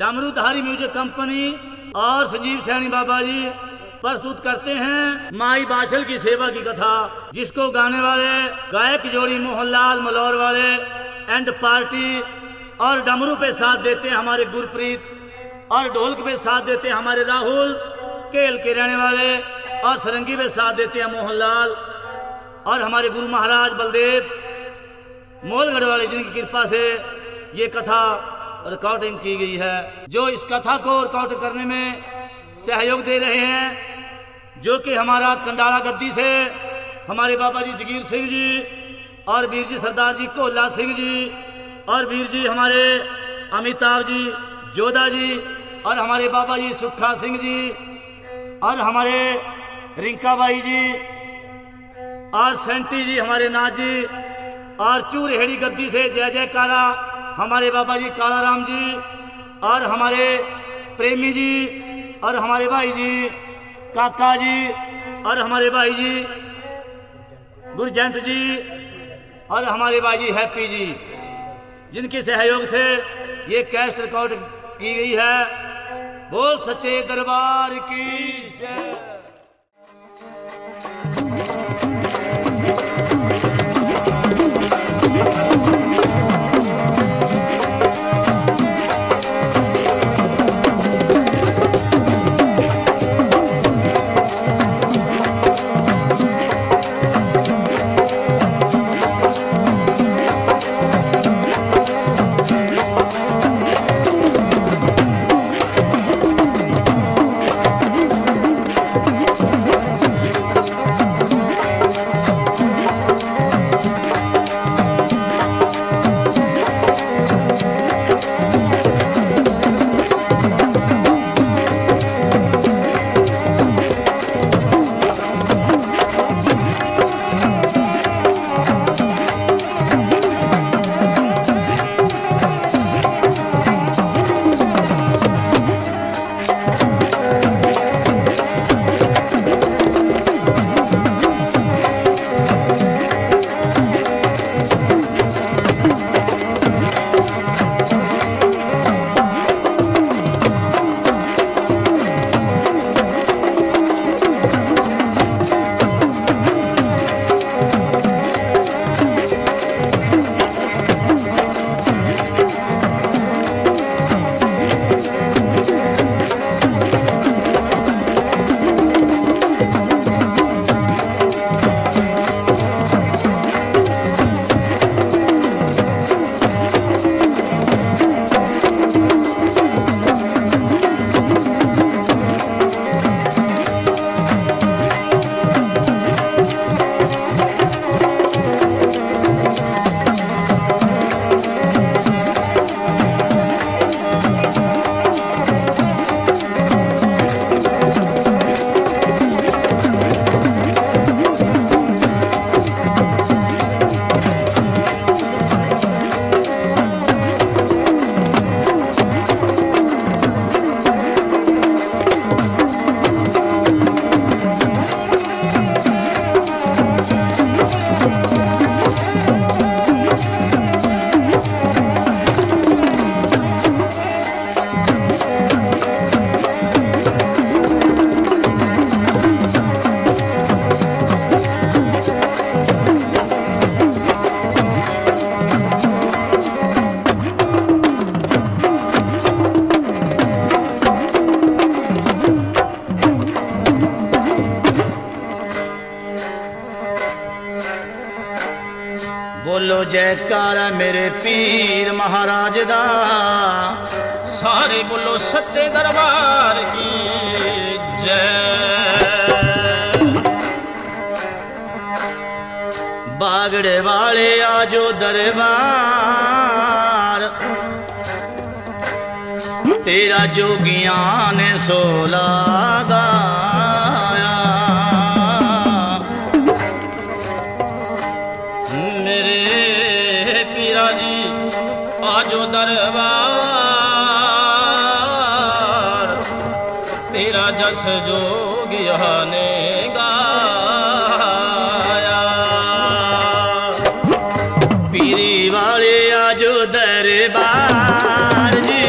डमरूधारी music company और संजीव सैनी बाबा जी प्रस्तुत करते हैं माई बाछल की सेवा की कथा, जिसको गाने वाले गायक जोड़ी मोहनलाल मलौर वाले एंड पार्टी, और डमरू पे साथ देते हैं हमारे गुरप्रीत, और ढोलक पे साथ देते हैं हमारे राहुल केल के रहने वाले, और सरंगी पे साथ देते हैं मोहनलाल, और हमारे गुरु महाराज बलदेव मोलगढ़ वाले, जिनकी कृपा से ये कथा रिकॉर्डिंग की गई है। जो इस कथा को रिकॉर्ड करने में सहयोग दे रहे हैं, जो कि हमारा कंडाला गद्दी से हमारे बाबा जी जगीर सिंह जी, और वीर जी सरदार जी कोला सिंह जी, और वीर जी हमारे अमिताभ जी जोधा जी, और हमारे बाबा जी सुखा सिंह जी, और हमारे रिंका बाई जी, और सेंटी जी हमारे नाथ जी, और चूरहेड़ी गद्दी से जय जयकारा हमारे बाबा जी काला राम जी, और हमारे प्रेमी जी, और हमारे भाई जी काका जी, और हमारे भाई जी गुरजंत जी, और हमारे भाई जी हैप्पी जी, जिनके सहयोग से ये कैसेट रिकॉर्ड की गई है। बोल सच्चे दरबार की जय। बोलो जयकारा मेरे पीर महाराज दा, सारे बोलो सच्चे दरबार की जय। बागड़े वाले आजो दरबार, तेरा जोगियां ने सोला गाया। मेरे पीरा जी आजो दरबार, तेरा जस जोगिया ने गाया। पीरी वाले आजो दरबार जी,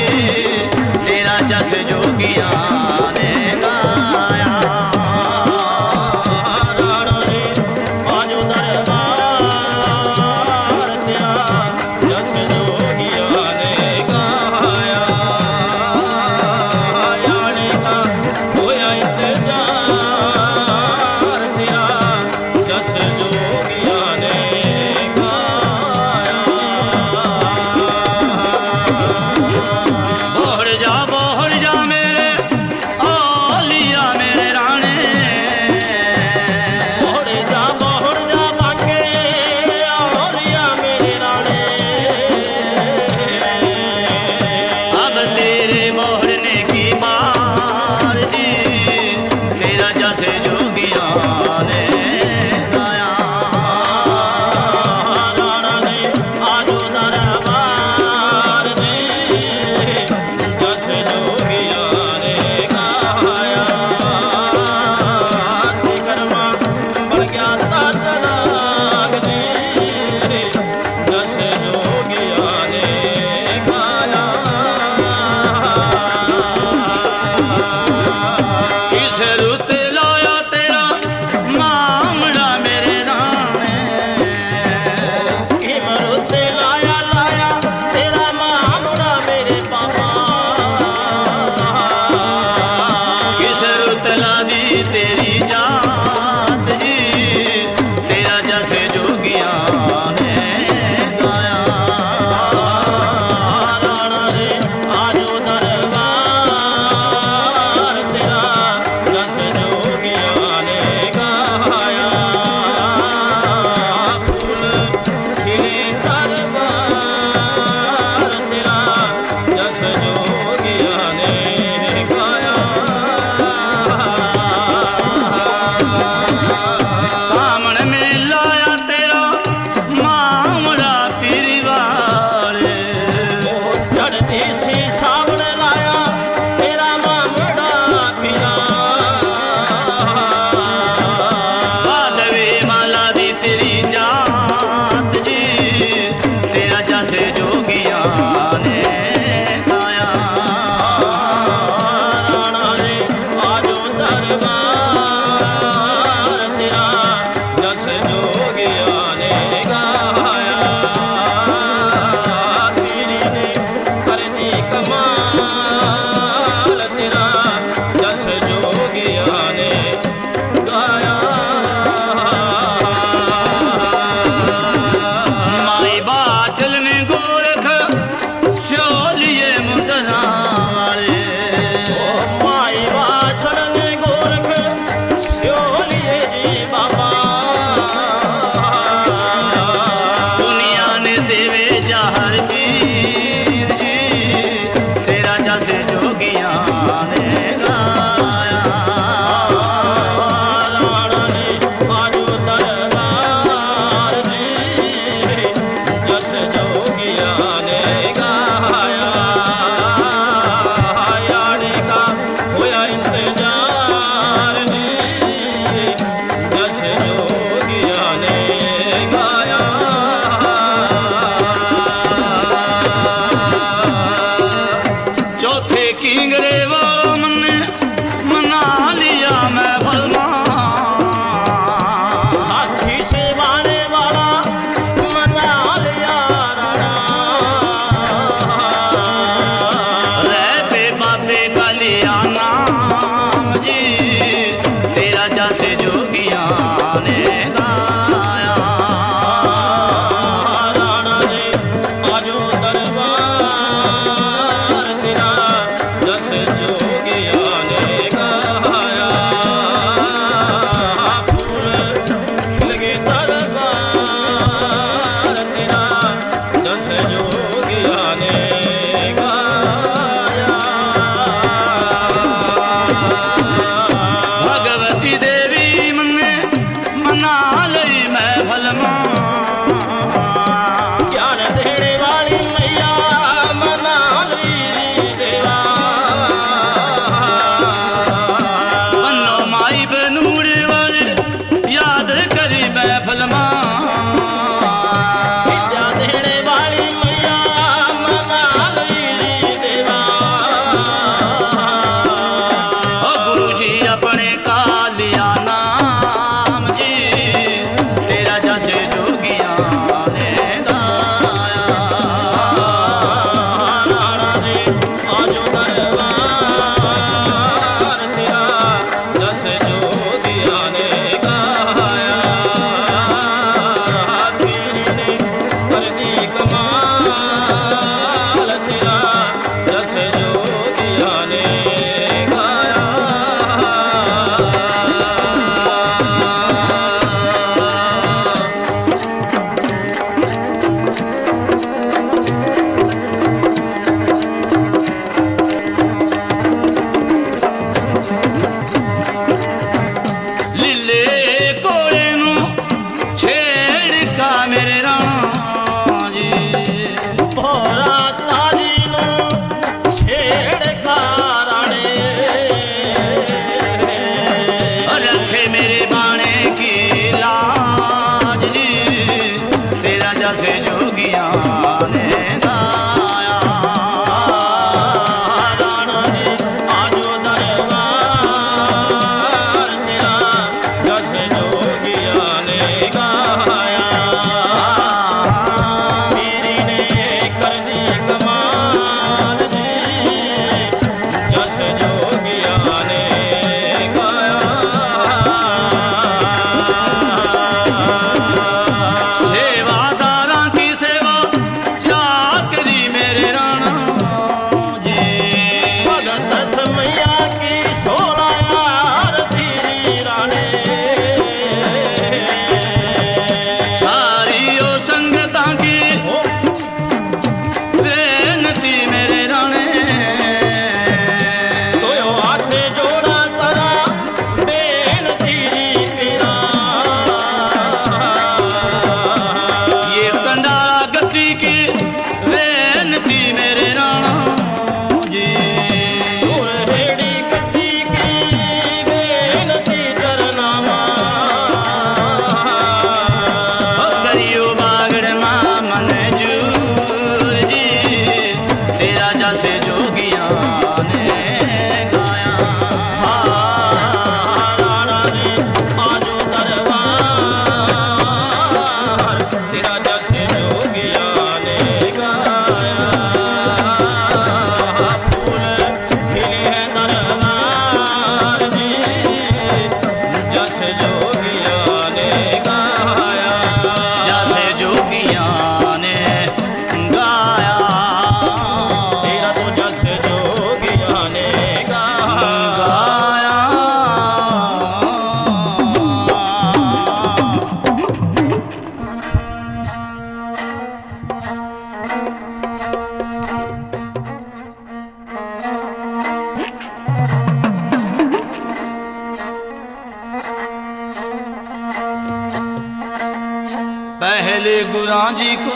माँ जी को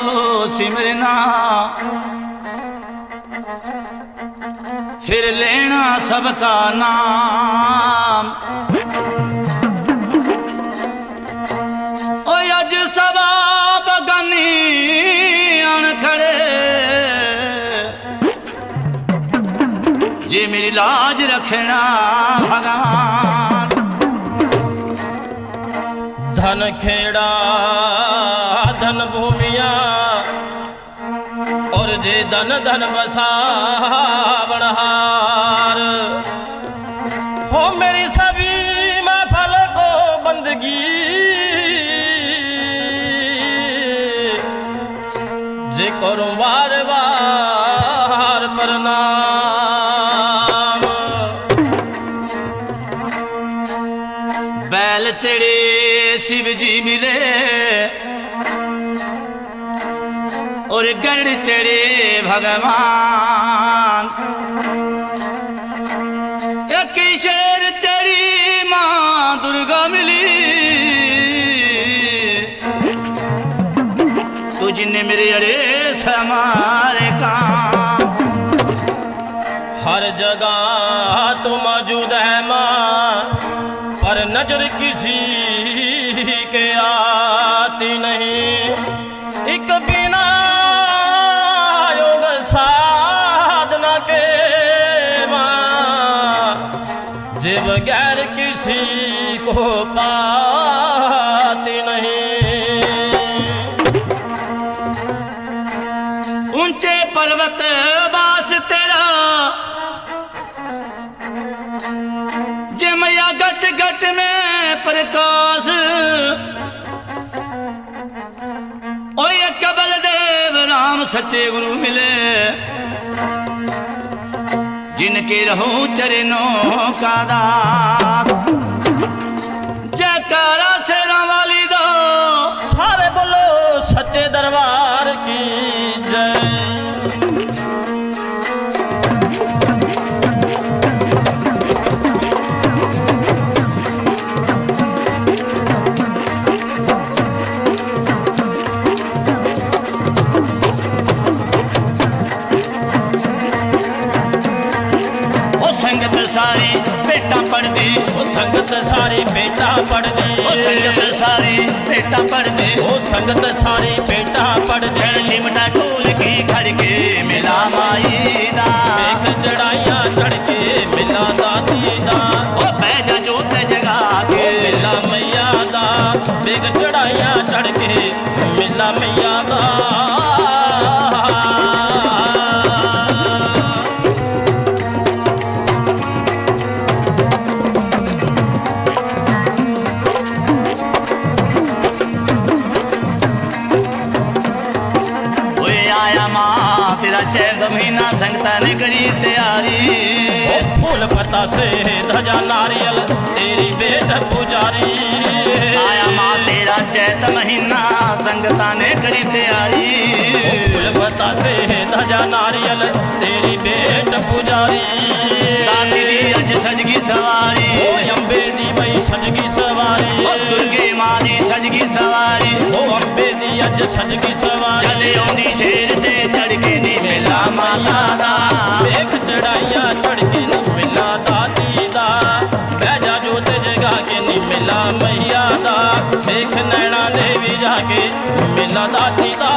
सिमरना, फिर लेना सबका नाम। ओ अज सवा बगानी आन खड़े, जे मेरी लाज रखना भगवान। धन खेड़ा धन भूमिया और जे धन धन बसा बनहार। हो मेरी सभी महफल को बंदगी, जे करूं बार बार प्रणाम। बैल चढ़े शिव जी मिले और गढ़ चढ़े भगवान। एक शेर चढ़ी माँ दुर्गा मिली, तुझने मेरे अड़े समारे काम। हर जगह तो मौजूद है माँ, पर नजर किसी के आती नहीं। एक बिना योग साधना के माँ, जे बगैर किसी को पाती नहीं। ऊंचे पर्वत बास तेरा, जे मैया गट गट में प्रकाश। ओ ये कबल देव राम सच्चे गुरु मिले, जिनके रहूं चरणों का दास। जयकारा शेरों वाली दो, सारे बोलो सच्चे दरबार की जय। सारी बेटा पढ़ दी, ओ संगत सारी बेटा पढ़ दी। ओ संगत सारी बेटा पढ़ दी, ओ संगत सारी बेटा पढ़ दी। घर चिमटा ढोल की खड़ के मिला माई दा, एक चढ़ाइया चढ़ के मिला दाती दा। ओ बैजा जोत जगा के मिला मैया दा, एक चढ़ाइया चढ़ के मिला मैया दा। चैत महीना संगता ने करी तैयारी। फूल पत्ता से ध्वजा नारियल तेरी बेट पुजारी। आया माँ तेरा चैत महीना संगता ने करी तैयारी। फूल पत्ता से ध्वजा नारियल तेरी बेट पुजारी। दाती दी अज सजगी सवारी, ओ अम्बे दी मई सजगी सवारी। ओ दुर्गे माँ दी सजगी सवारी, ओ अम्बे दी अज सजगी सवारी। चले आउंदी शेर ते चढ़ के नी मिला माता दा, एक चढ़ाइया चढ़ के नी मिला दाती दा। बैजा जोत जगा के नी मिला मैया दा, देख नैना देवी जाके मिला दाती दा।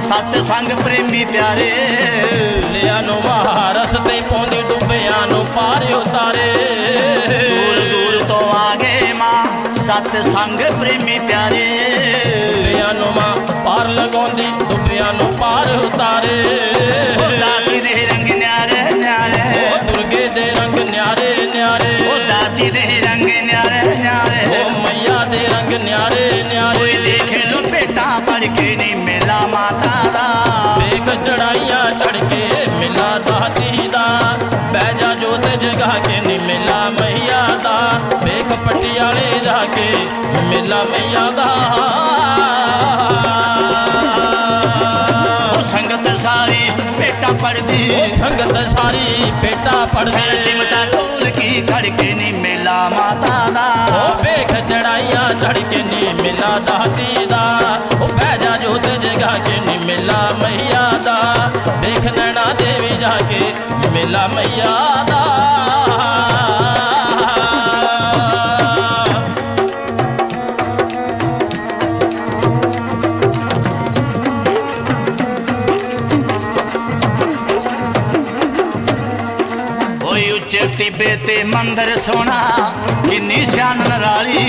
सत्संग प्रेमी प्यारे, लिया नु महारस ते पौंदी डुबिया नु पार उतारे। दूर दूर तो आगे माँ सत्संग प्रेमी प्यारे, डुबिया नु माँ पार लगौंदी डुबिया नु पार उतारे। दाती दे रंग न्यारे न्यारे, ओ दुर्गे दे रंग न्यारे न्यारे। ओ दाती दे रंग न्यारे न्यारे, ओ मैया दे रंग न्यारे न्यारे। कोई देखे लो बेटा पढ़ के नहीं मिला माता दा, बेग चढ़ाइया चढ़ के मिला दाती दा। मेला मैया दा संगत सारी बेटा पढ़दी संगत सारी बेटा पढ़दी चिमटा ढोल की खड़के नी मेला माता दा वेख चढ़ाइया चढ़ के नी मेला दाती दा बैजा जोत जगा के नी मेला मैया दा वेख नैना देवी जाके मेला मैया दा टिबे ते मंदिर सोना किन्नी शान नराली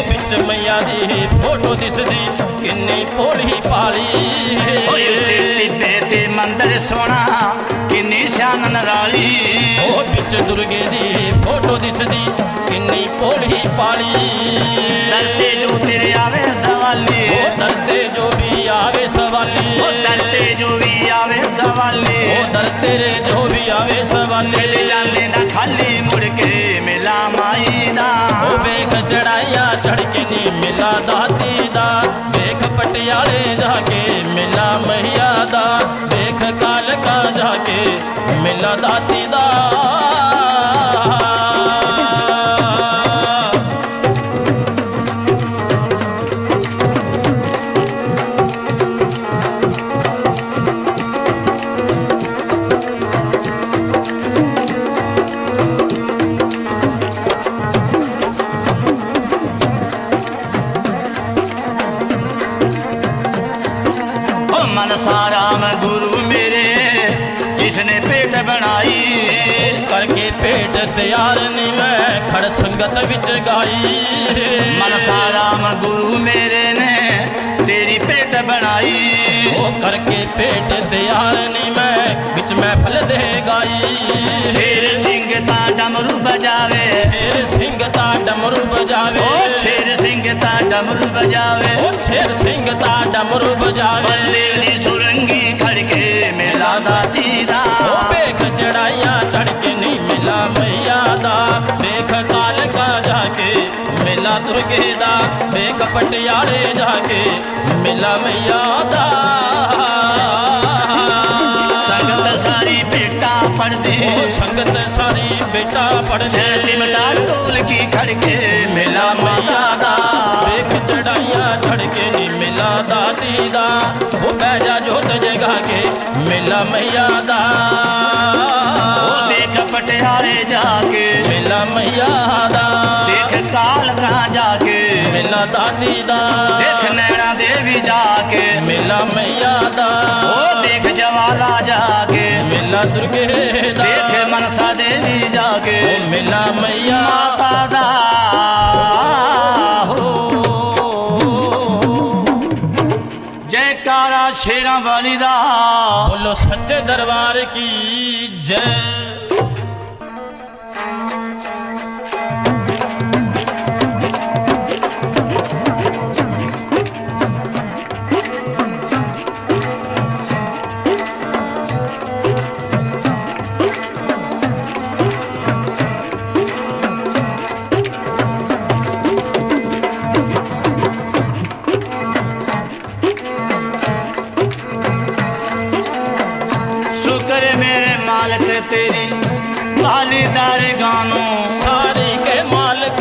बिच मैया दी फोटो दिसदी किन्नी भोली पाली टिबे ते मंदिर सोना किन्नी शान नराली बिच दुर्गे दी फोटो दिसदी किन्नी भोली पाली डरते जो तेरे आवे सवाली डरते जो भी आवे सवाली डरते जो भी आवे सवाली डरते जो भी आवे सवाली ले जाने ना खाली मुड़ के मेला माई दा वेख चढ़ाइया चढ़ के नी मेला दाती दा वेख पटियाले जाके मेला मैया दा वेख कालका जाके मेला दाती दा साराम गुरु मेरे जिसने पेट बनाई करके पेट तैयार नहीं मैं खड़ संगत विच गाई मन साराम गुरु मेरे ने तेरी पेट बनाई वो करके पेट तैयार नहीं मैं बिच में फल दे गाई शेर सिंह ता डमरू बजावे शेर सिंह ता डमरू बजावे शेर सिंह ता डमरू बजावे शेर सिंह ता डमरू बजावे बलदेव दी सुरंगी खड़के मेला दाती दा वेख चढ़ाइया चढ़ के नहीं मेला मैया दा वेख कालका जाके मेला दुर्गे दा वेख पटियाले जाके मेला मैया दा संगत सारी बेटा पढ़दी संगत सारी बेटा पढ़दे चिमटा ढोल की खड़के मेला मैया दा वेख चढ़ाइया चढ़ के नी मेला दाती दा वो बैजा जोत जगा के मेला मैया दा देख पटियाले जाके मेला मैया दा देख कालका जाके मेला दाती दा देख नैना देवी जाके मेला मैया दा देख जवाला जाके मेला दुर्गे दा देख मनसा देवी जाके मेला मैया माता दा जयकारा शेरां वाली दा बोलो सच्चे दरबार की जय तेरी पालीदार गानों सारी के मालिक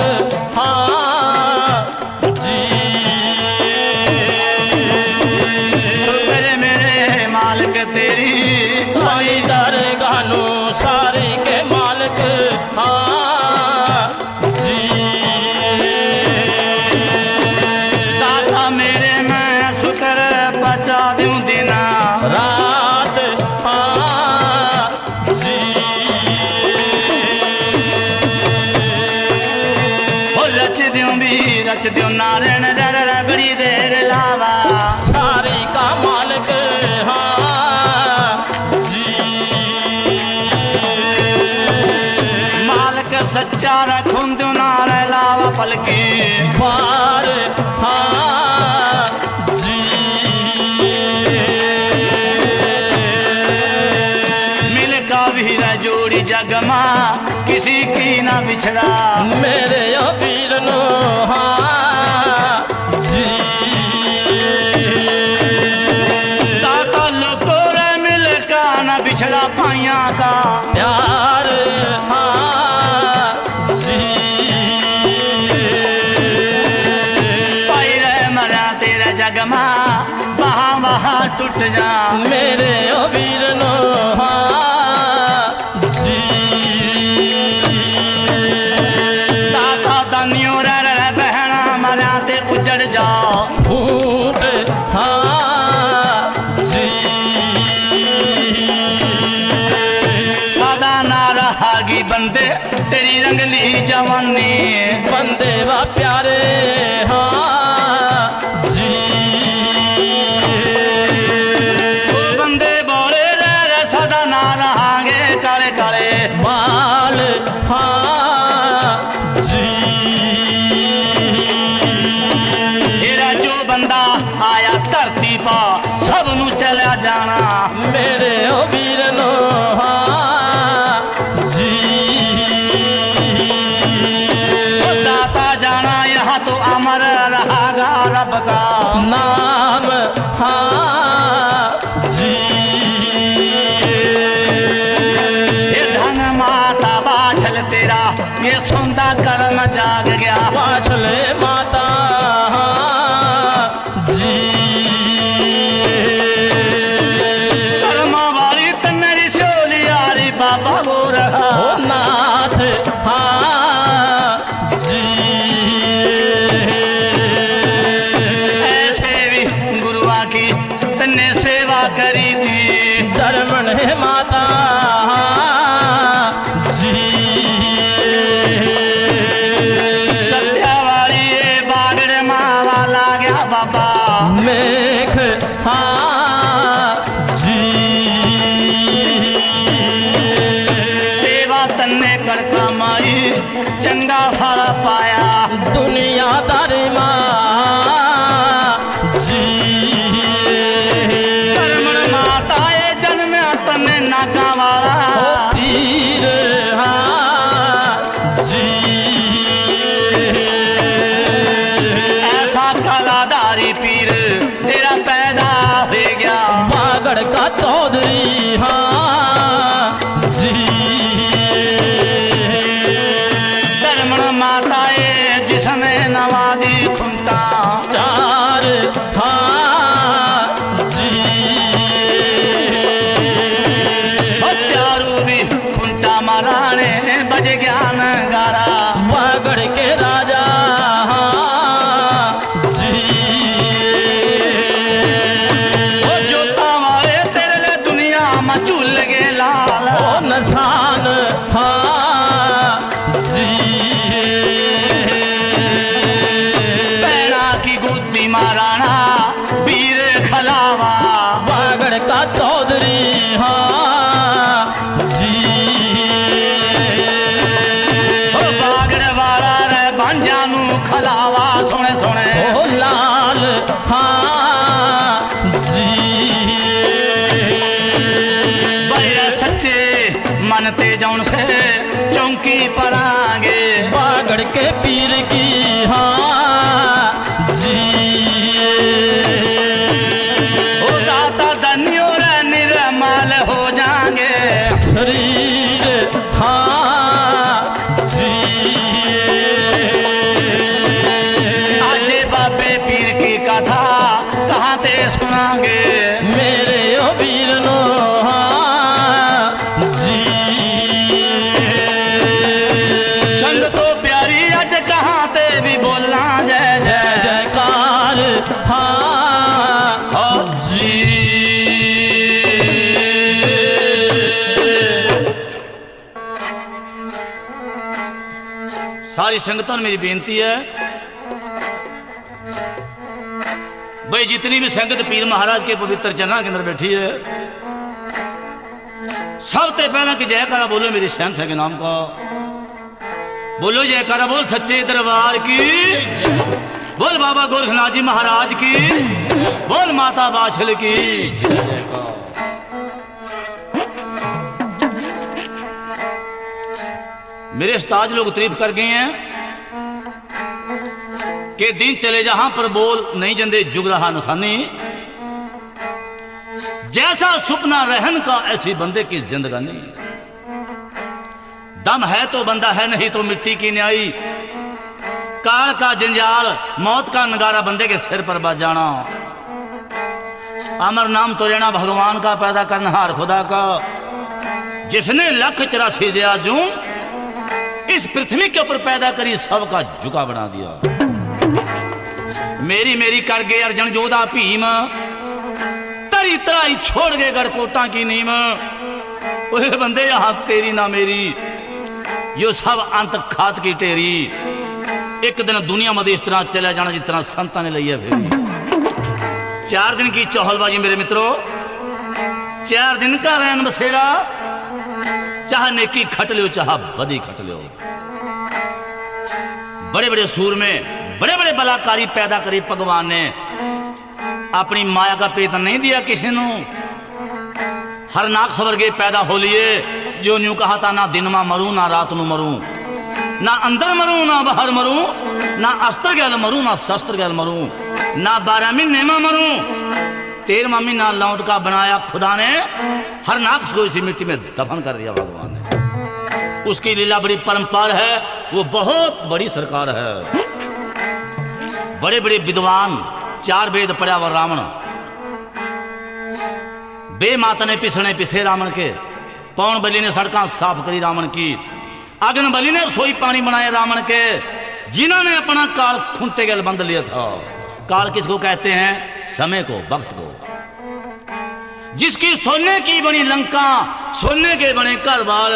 हाँ जी शुक्र मेरे मालिक तेरी पालीदार गानों सारी के मालिक हाँ जी दाता मेरे मैं शुक्र बचा दूं दिना रात रच दियो नारायण बड़ी देर लावा सारी का मालिक हाँ जी मालिक सच्चा रखूं दो नारायण लावा पलकी पार हाँ जी मिल का वीर जोड़ी जगमा किसी की ना बिछड़ा मेरे वीर नो हाँ का प्यार हाँ जी पाई रहे मरा तेरा जगमा वहाँ वहाँ टूट जा मेरे ओ वीर नो हाँ जी दाता दानियों रे बहना मरा ते उजड़ जाओ फूट हाँ जी सदा ना रहागी बंदे तेरी रंगली जवानी बंदे वा प्यारे हाँ जी ओ बंदे बोले रे सदा ना रहांगे काले काले बाल हाँ जी तेरा जो बंदा आया धरती पा सब नू चला जाना मेरे ओ वीर नो हाँ जी ओ दाता जाना यहाँ तो अमर रहागा रब का नाम हाँ जी ये धन माता बाछल तेरा ये सुंदा कर्म जाग गया पाछले माता हाँ जी कर्म वाली तन्नरी शोली यारी बाबा वो रहा ओ नाथ हाँ जी ऐसे भी गुरुआ की तन्ने सेवा करी थी धर्मण है माता जी सत्या वाली ये बागड़ मावा ला गया बाबा मेघ हाँ जी सेवा तन्ने कर कमाई चंगा फल पाया दुनियादारी माँ जी कर्मण माता ये जन्म तन्ने नागा वाला तीर हाँ जी ऐसा कलादारी पीर तेरा पैदा हो गया बागड़ का चौधरी हाँ जी कर्मण माता ये जिसने नवादी खुंता चार हाँ जी और चारू भी खुंटा माराने बज ज्ञान गारा बागड़ के राजा हाँ जी ओ जोता वाले तेरे लिए दुनिया में झूल गए लाल ओ नसान हाँ जी पैना की गुद्दी माराना वीर खलावा बागड़ का चौधरी हाँ जी ओ बागड़ वाला रे भांजानू खलावा सोने सोने ओ लाल हाँ जी बड़े सच्चे मन ते जौन से चौकी पर आगे बागड़ के पीर की हाँ जी ओ दाता धन्यो रे निर्मल हो जाएंगे शरीर हाँ जी आजे बाबे पीर की कथा कहाँ ते सुनांगे मेरे ओ वीर नो हाँ जी संग तो प्यारी अज कहाँ ते भी बोलना जय जय जय जयकार हाँ ओ जी सारी संगतों में मेरी बेनती है भाई जितनी भी संगत पीर महाराज के पवित्र चरणों के अंदर बैठी है सबसे पहला कि जयकारा बोलो मेरे शहंशाह के नाम का बोलो जयकारा बोल सच्चे दरबार की बोल बाबा गोरखनाथ जी महाराज की बोल माता बाछल की मेरे उस्ताद लोग तारीफ कर गए हैं कि दिन चले जहां पर बोल नहीं जंदे जुग रहा निशानी जैसा सुपना रहन का ऐसी बंदे की जिंदगानी दम है तो बंदा है, नहीं तो मिट्टी की न्याई। काल का जंजाल, मौत का नगारा बंदे के सिर पर बज जाना। अमर नाम तो लेना भगवान का, पैदा करनहार खुदा का, जिसने 184 जया जून इस पृथ्वी के ऊपर पैदा करी, सबका झुका बना दिया। मेरी मेरी कर गए अर्जन जोधा भीम, तरी तराई छोड़ गए गढ़कोटा की नीम। ओए बंदे यहां तेरी ना मेरी, यो सब अंत खात की टेरी। एक दिन दुनिया में इस तरह चला जाना जिस तरह संतां ने लिया फेरी। 4 दिन की चौहलबाजी मेरे मित्रों, 4 दिन का रैन बसेरा, चाहे नेकी खट लो चाहे बदी खट लो। बड़े बड़े सूर में बड़े बड़े बलाकारी पैदा करी भगवान ने, अपनी माया का पेत नहीं दिया किसी को। हरनाक स्वर्गे पैदा हो लिए, जो न्यू कहा था ना दिन में मरूं ना रात नू मरूं, ना अंदर मरूं ना बाहर मरूं, ना अस्त्र गैल मरूं ना शस्त्र गैल मरूं, ना 12 महीने में मरूं, 13वां महीना लौट का बनाया खुदा ने। हरनाक को इसी मिट्टी में दफन कर दिया भगवान ने। उसकी लीला बड़ी परंपार है, वो बहुत बड़ी सरकार है। बड़े बड़े विद्वान, 4 वेद पढ़ा हुआ रावण, बेमाता ने पिसने पिसे रावण के, पौन बलि ने सड़क साफ करी रावण की, अग्न बलि ने रसोई पानी बनाए रावण के, जिन्होंने अपना काल खूंटे गल बंद लिया था। काल किसको कहते हैं? समय को, वक्त को। जिसकी सोने की बनी लंका, सोने के बने घर बार,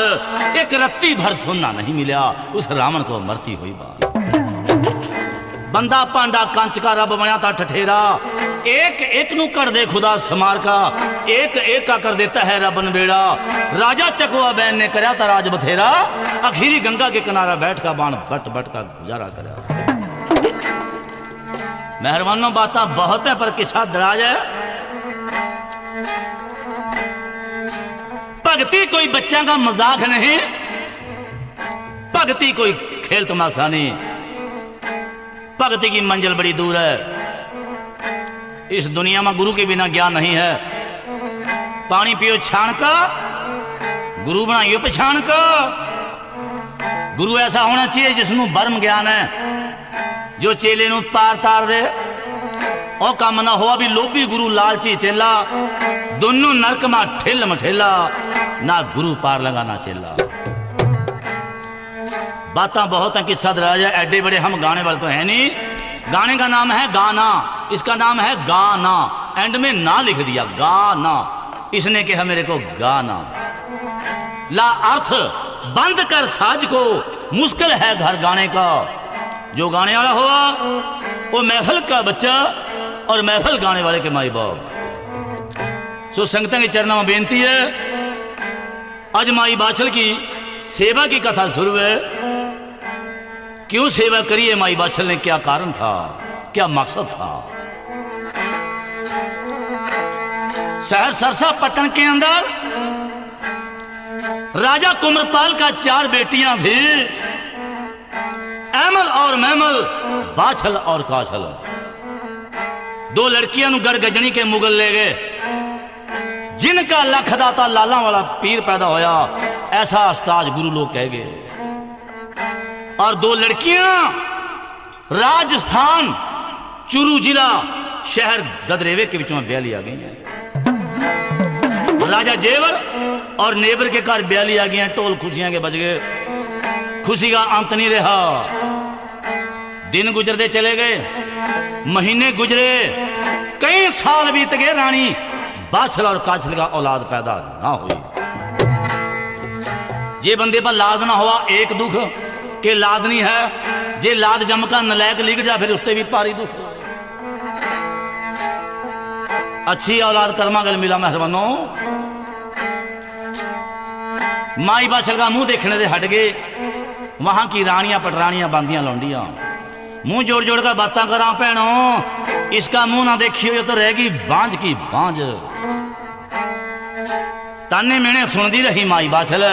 एक रत्ती भर सोना नहीं मिला उस रावण को मरती हुई बात। बंदा पांडा कंच का रब बना था ठठेरा, एक एक नू कर दे खुदा समार का, एक एक का कर देता है रब नबेड़ा। राजा चकुआ बैन ने कराया था राज बथेरा, अखीरी गंगा के किनारा बैठ का बाण बट बट का गुजारा कराया। मेहरबानों बात बहुत है पर किस्सा दराज है। भक्ति कोई बच्चा का मजाक नहीं, भक्ति कोई खेल तमाशा नहीं। भक्ति की मंजिल बड़ी दूर है। इस दुनिया में गुरु के बिना ज्ञान नहीं है। पानी पियो छान का, गुरु बनाइयो पछाण का। गुरु ऐसा होना चाहिए जिसनों बर्म ज्ञान है, जो चेले नू पार तार दे। और काम ना हो भी लोभी गुरु लालची चेला, दोनों नरक में ठेल मठेला, ना गुरु पार लगाना चेला। बातें बहुत हैं, किस्सा दराज है, एडे बड़े हम गाने वाले तो है नहीं। गाने का नाम है गाना, इसका नाम है गाना, एंड में ना लिख दिया गाना। इसने कहा मेरे को गाना। ला अर्थ बंद कर साज को, मुश्किल है घर गाने का। जो गाने वाला हुआ वो महफिल का बच्चा और महफिल गाने वाले के माई बाप। सो संगतां के चरणों में बेनती है, आज माई बाछल की सेवा की कथा शुरू है। क्यों सेवा करिए माई बाछल ने, क्या कारण था, क्या मकसद था। शहर सरसा पट्टन के अंदर राजा कुम्रपाल का 4 बेटियां थी, ऐमल और मैमल, बाछल और काछल। 2 लड़कियां गढ़ गजनी के मुगल ले गए, जिनका लखदाता लाला वाला पीर पैदा होया, ऐसा उस्ताद गुरु लोग कह गए। और 2 लड़कियां राजस्थान चूरू जिला शहर गदरेवे के बीचों में ब्याह लिया गई हैं। राजा जेवर और नेबर के घर ब्याह लिया गया, टोल खुशियां के बज गए। खुशी का अंत नहीं रहा। दिन गुजरते चले गए, महीने गुजरे, कई साल बीत गए, रानी बाछल और काछल का औलाद पैदा ना हुई। जे बंदे पर लाद ना हुआ एक दुख के लाद नहीं है, जे लाद जमका नलायक लिख जा फिर उससे भी पारी दुख। अच्छी औलाद कर्मा गल मिला मेहरबानों। माई बाछल का मुंह देखने से हट गए। वहां की रानियां पटरानियां बांधियां लौंडियां मुंह जोड़ जोड़ कर बातें करा, भैनों इसका मुंह ना देखियो तो रहेगी बांझ की बांझ। ताने मेने सुनती रही माई बाछल,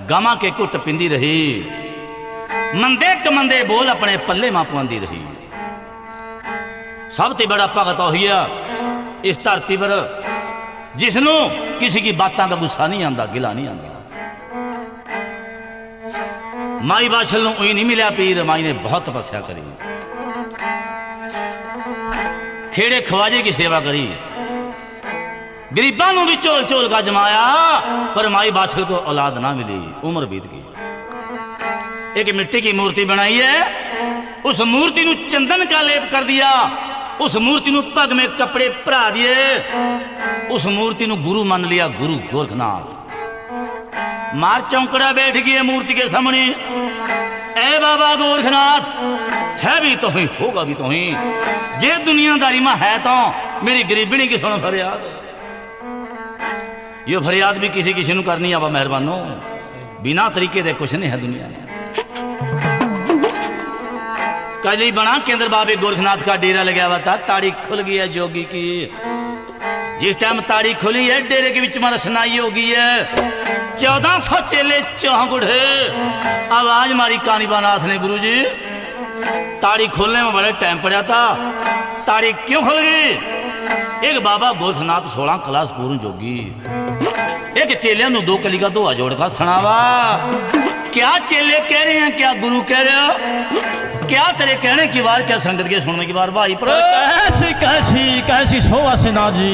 गमा के कुट पिंदी रही, मंदे कमंदे बोल अपने पल्ले मां पवांदी रही। सब ते बड़ा भगत होइया इस धरती पर जिसनों किसी की बातों का गुस्सा नहीं आता, गिला नहीं आता। माई बाछल नूं उही नहीं मिलिया पीर, माई ने बहुत तपस्या करी, खेड़े खवाजे की सेवा करी, गरीबां नूं भी झोल झोल का जमाया, पर माई बाछल को औलाद ना मिली, उम्र बीत गई। एक मिट्टी की मूर्ति बनाई है, उस मूर्ति नूं चंदन का लेप कर दिया, उस मूर्ति नूं पग में कपड़े परा दिए, उस मूर्ति नूं गुरु मान लिया, गुरु गोरखनाथ। मार चौंकड़ा बैठ गई मूर्ति के सामने, ए बाबा गोरखनाथ, है भी तो ही, होगा भी तो ही, जे दुनियादारी में है तो मेरी गरीबी की सुनो फरियाद। ये फरियाद भी किसी किसी नूं करनी आवा मेहरबानो, बिना तरीके दे कुछ नहीं है दुनिया में। कल बना केंद्र बाबे गोरखनाथ का डेरा लगा हुआ था, ताड़ी खुल गई है जोगी की। जिस टाइम ताड़ी खुली है, डेरे के बीच में रसनाई हो गई है, 1400 चेले चौंकुड़े। आवाज मारी कानीबानाथ ने, गुरु जी ताड़ी खोलने में बड़े टाइम पड़ा था, ताड़ी क्यों खुल गई? एक बाबा गोरखनाथ 16 क्लास पूर्ण जोगी, एक चेले नु 2 कली का दोहा जोड़ का सुनावा। क्या चेले कह रहे हैं, क्या गुरु कह रहे हो, क्या तेरे कहने की बार, क्या संगत के सुनने की बार? भाई पर कैसी कैसी कैसी शोभा सिन्हा जी।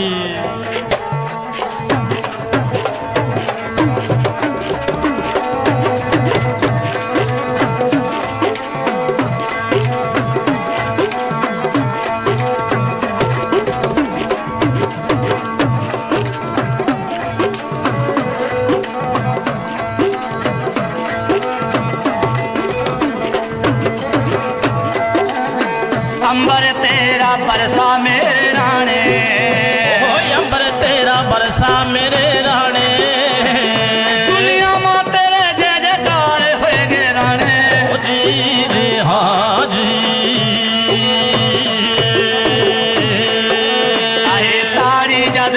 अंबर तेरा बरसा मेरे राणे, ओ अंबर तेरा बरसा मेरे राणे, दुनिया मां तेरे जय जयकार होएगे राणे। ओ जी जी हाँ जी। आए तारी जद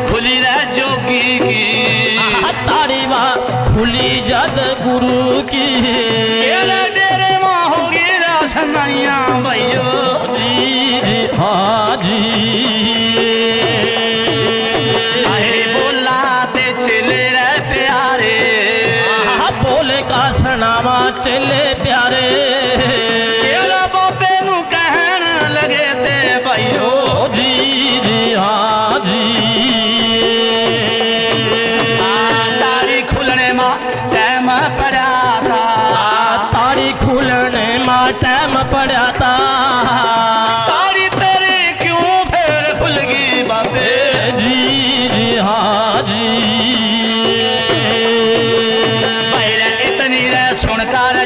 खुली रह जोगी की, तारी वाह खुली जद गुरु की, तेरे डेरे मां होगी रासनाइया भैयो। हाँ जी। आए बोला ते चले रह प्यारे, बोले का सनावा चले प्यारे, तेरा बाबे नू कहन लगे ते भाइयो। जी जी हाँ जी। तारी खुलने मां टाइम पड़ा था, तारी खुलने मां टाइम पड़ा था,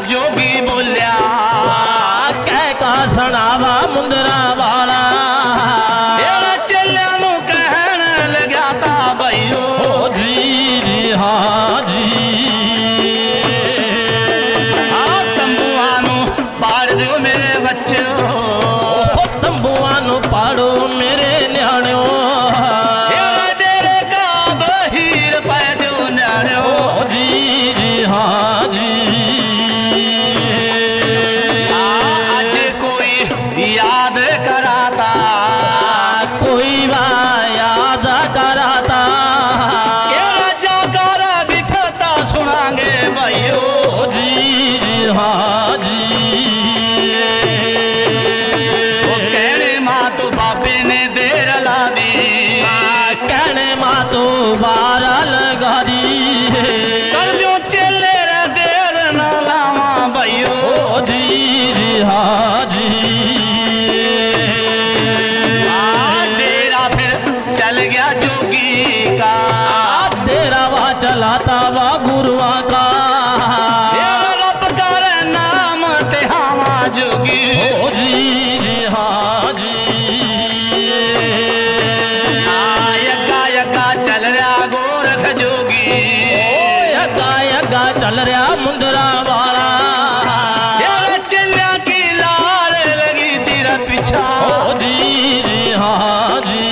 जोगी बोलिया कह का सनावा मुंदरा वाला, चेलिया नू कहन लग्या था भाइयो। जी जी हाँ जी। तंबुआ नू पाड़ दो मेरे बच्चों, तंबुआ नू पाड़ो मेरे न्याणो, डेरे का बहीर पै दो न्याणो। जी जी हाँ जी। याद कराता कोई याद कराता, राजा गारा बिखरता सुनांगे भाइयो। जी जी हाँ जी। वो कहने माँ तो बाबे ने देर ला दी, कहने माँ तो बार लगा दी, कर जो चले रे देर न लावा भाइयो। जी जी हाँ जी। चल गया जोगी का, तेरा वा चलाता वा गुरुआ का, रब कर नाम ते हावा जोगी। ओ जी जी हाँ जी। यका यका चल रहा गोरख जोगी, ओ यका यका चल रहा मुंदरा वाला, चिल्ला की लाल लगी तेरा पीछा। ओ जी जी हाँ जी।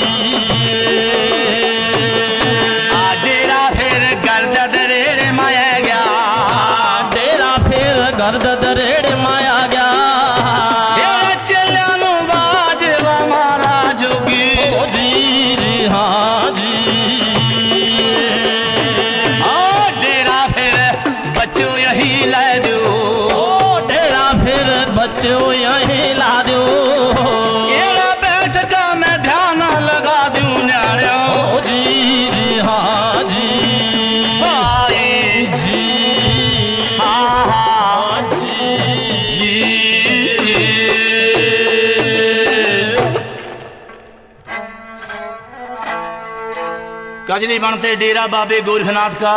कजली बनते डेरा बाबे गोरखनाथ का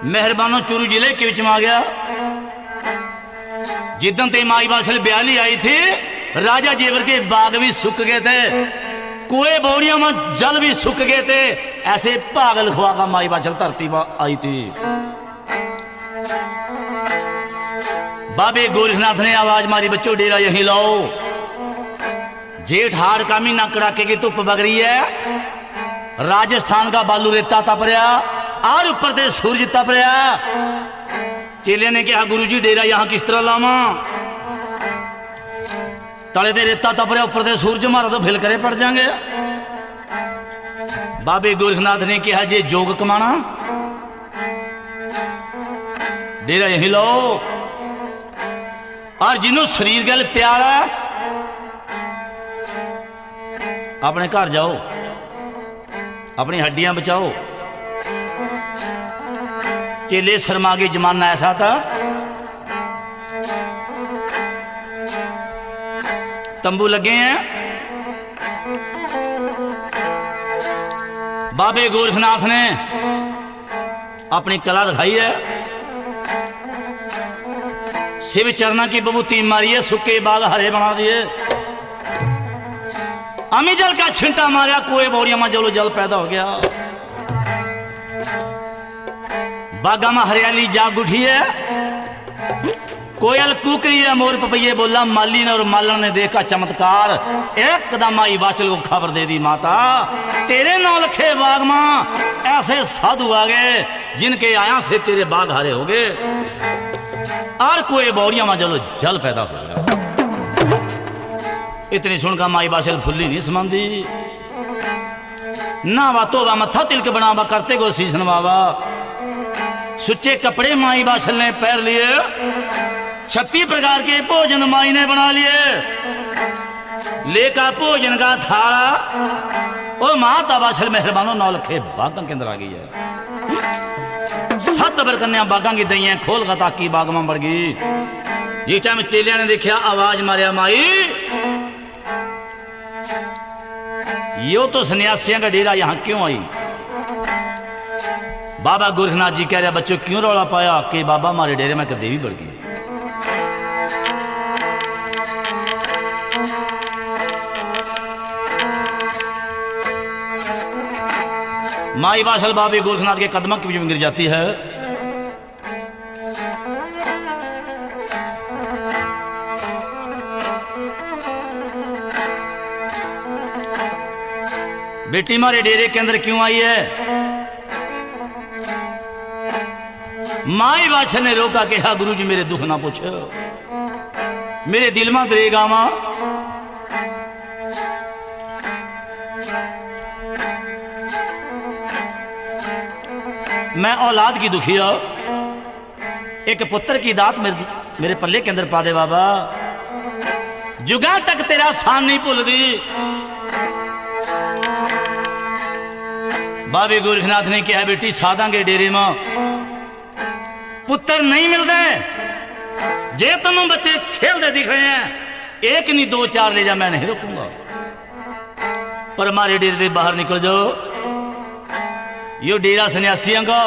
मेहरबानो चूरू जिले के विच में आ गया। जिदन ते माई बाछल ब्याली आई थी, राजा जेवर के बाग भी सूख गए थे, कुएं बोड़ियों में जल भी सूख गए थे। ऐसे भाग लिखवा का माई बाछल धरती पर आई थी। बाबे गोरखनाथ ने आवाज मारी, बच्चों डेरा यहीं लाओ। जेठ हाड़ का महीना, कड़ाके की धुप बग रही है। राजस्थान का बालू रेता तप रहा और ऊपर से सूरज तप रहा। चेले ने कहा, गुरुजी डेरा यहां किस तरह लावा? तले दे रेता तप रहा, ऊपर से सूरज, मारा तो फिल करे पड़ जाएंगे। बाबे गोरखनाथ ने कहा, जे जोग कमाना डेरा यहीं लो, और जिन्हों शरीर गल प्यार है अपने घर जाओ, अपनी हड्डियां बचाओ। चेले शर्मा के जमाना ऐसा था, तंबू लगे हैं। बाबे गोरखनाथ ने अपनी कला दिखाई है। शिव चरना की बबूती मारी है, सूखे बाग हरे बना दिए। अमी जल का छिंटा मारा, कुएं बोड़िया में जलो जल पैदा हो गया। बागा में हरियाली जाग उठी है। कोयल कूक रही है, मोर पपैये बोला, माली ने और मालन ने देखा चमत्कार। एक कदम आई बाछल को खबर दे दी, माता तेरे 9 लखे बाग में ऐसे साधु आ गए जिनके आया से तेरे बाग हरे हो गए और कोई बौड़िया में जलो जल पैदा हो गया। इतनी सुनकर माई बाछल फुल्ली नहीं समांदी। ना बातो बा मत्था तिलक बनावा, करते गो सीसन बाबा। सुच्चे कपड़े माई बाछल ने पहन लिए, 36 प्रकार के भोजन माई ने बना लिए। लेका भोजन का थाला, ओ माता बाछल मेहरबानो 9 लखे बागों के अंदर आ गई है। 7 बरकन्या बागों की दइयां खोल का ताकि बाग में बढ़ गई। जिस टाइम चेलिया ने देखा, आवाज मारिया, माई यो तो सन्यासियों का डेरा यहां क्यों आई? बाबा गोरखनाथ जी कह रहे, बच्चों क्यों रौला पाया कि बाबा हमारे डेरे में देवी बढ़ गई। माई बाछल बाबे गोरखनाथ के कदमों के बीच में गिर जाती है। बेटी मारे डेरे के अंदर क्यों आई है? माई बाछल ने रोका, कहा गुरुजी मेरे दुख ना पूछो, मेरे दिल में दरेगा मां। मैं औलाद की दुखिया, एक पुत्र की दात मेरे पल्ले के अंदर पा दे बाबा। जुगा तक तेरा सान नहीं भूल दी। बाबे गोरखनाथ ने कहा, बेटी छा देंगे डेरे में, पुत्र नहीं मिलते। जे तुम बच्चे खेलते दिख रहे हैं, एक नहीं 2 4 ले जा, मैं नहीं रोकूंगा। पर हमारे डेरे से बाहर निकल जाओ। यो डेरा सन्यासियों का,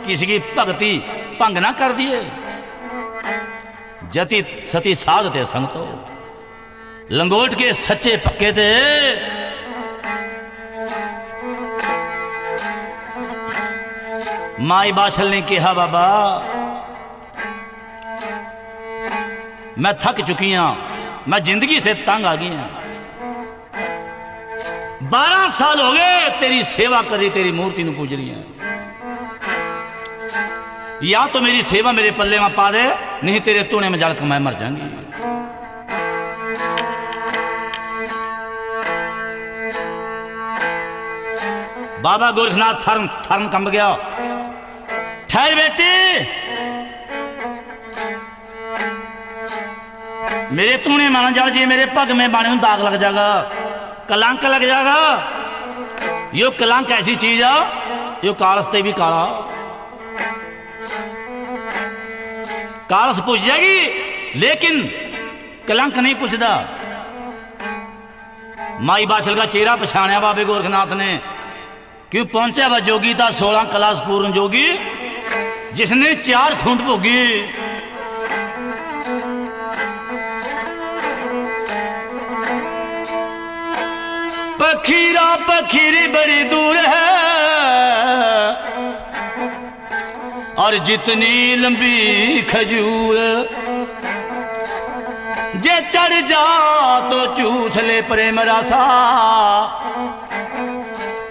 किसी की भक्ति भंग ना कर दिए। जति सती साधते संगतो, लंगोट के सच्चे पक्के थे। माई बाछल ने कहा, बाबा मैं थक चुकी हूं, मैं जिंदगी से तंग आ गई हूं। 12 साल हो गए तेरी सेवा कर रही, तेरी मूर्ति ਨੂੰ पूज रही है। या तो मेरी सेवा मेरे पल्ले में पा दे, नहीं तेरे तूने में जलकर मैं मर जाऊंगी। बाबा गोरखनाथ थर्म थर्म कंब गया। ठहर बेटी, मेरे तूने मान जा, जी मेरे पग में बाणे में दाग लग जाएगा, कलंक लग जाएगा। यो कलंक ऐसी चीज है, यो कालस ते भी काला, कालस पूछ जाएगी लेकिन कलंक नहीं पूछता। माई बाछल का चेहरा पछाणया बाबे गोरखनाथ ने। क्यों पहुंचा वह जोगी था 16 कलास पूर्ण जोगी, जिसने 4 खूंट भोगी। पखीरा पखीरी बड़ी दूर है, और जितनी लंबी खजूर, जे चढ़ जा तो चूथ ले प्रेम रासा,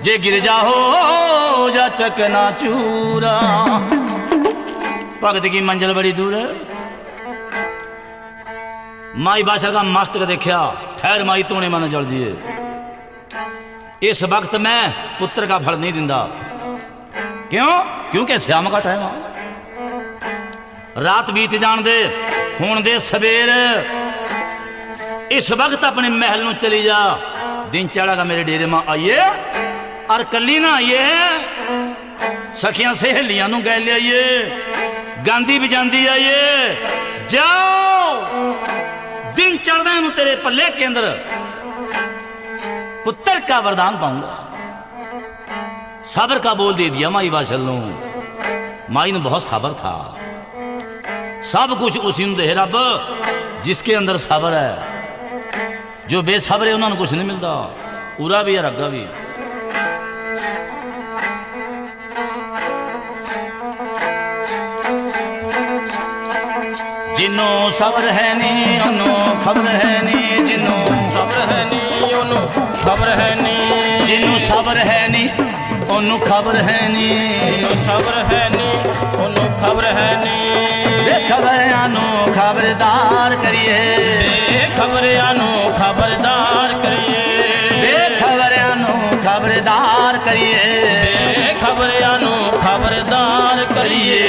जे गिर जा हो जा चकना चूरा। भगत की मंजिल बड़ी दूर है। माई बाछल का मस्तक देखा, ठहर माई तूने मन जल जिए, इस वक्त मैं पुत्र का फल नहीं दिंदा। क्यों? क्योंकि श्याम का टाइम आ, रात बीत जान दे, हुण दे सवेर। इस वक्त अपने महल में चली जा, दिन चढ़ागा मेरे डेरे में आइए, और कली ना आइए, सखियां सहेलियां नू गै लियाइए, गांधी बजांदी आइए। जाओ, दिन चढ़ना नू तेरे पल्ले के अंदर पुत्र का वरदान पाऊंगा। सबर का बोल दे दिया माई बाछल नू। माई ने बहुत सबर था, सब कुछ उसी ने दे रब जिसके अंदर सबर है। जो बेसबर है उन्होंने कुछ नहीं मिलता, उरा भी और अग्गा भी। जिन्हों सबर है नी उन्हों खबर है नी, जिन्हों सबर है नी ओनू खबर है नी, जिन्हों सबर है नी उन्हों खबर है नी, जिन्हों सबर है नी ओनू खबर है नी। खबरानू खबरदार करिए, खबरानू खबरदार करिए, खबरानू खबरदार करिए, खबरानू खबरदार करिए।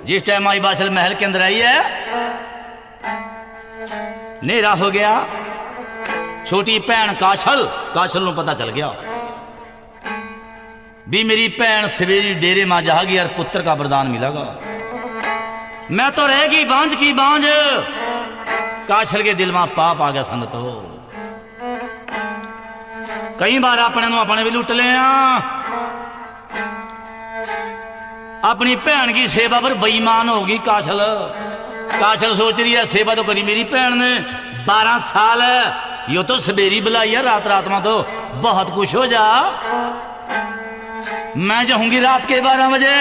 जिस टाइम माई बाछल महल के अंदर आई है, नेरा हो गया। छोटी भैन काछल नू पता चल गया भी मेरी भैन सवेरी डेरे मां जाएगी और पुत्र का वरदान मिलेगा। मैं तो रहेगी बांझ की बांझ। काछल के दिल में पाप आ गया संगत हो। कई बार अपने भी लुट ले, अपनी भैन की सेवा पर बेईमान होगी काछल। काछल सोच रही है सेवा तो करी मेरी भैन ने 12 साल, यो तो सवेरी बुलाई है, रात रात में तो बहुत कुछ हो जा। मैं जाऊंगी रात के 12 बजे,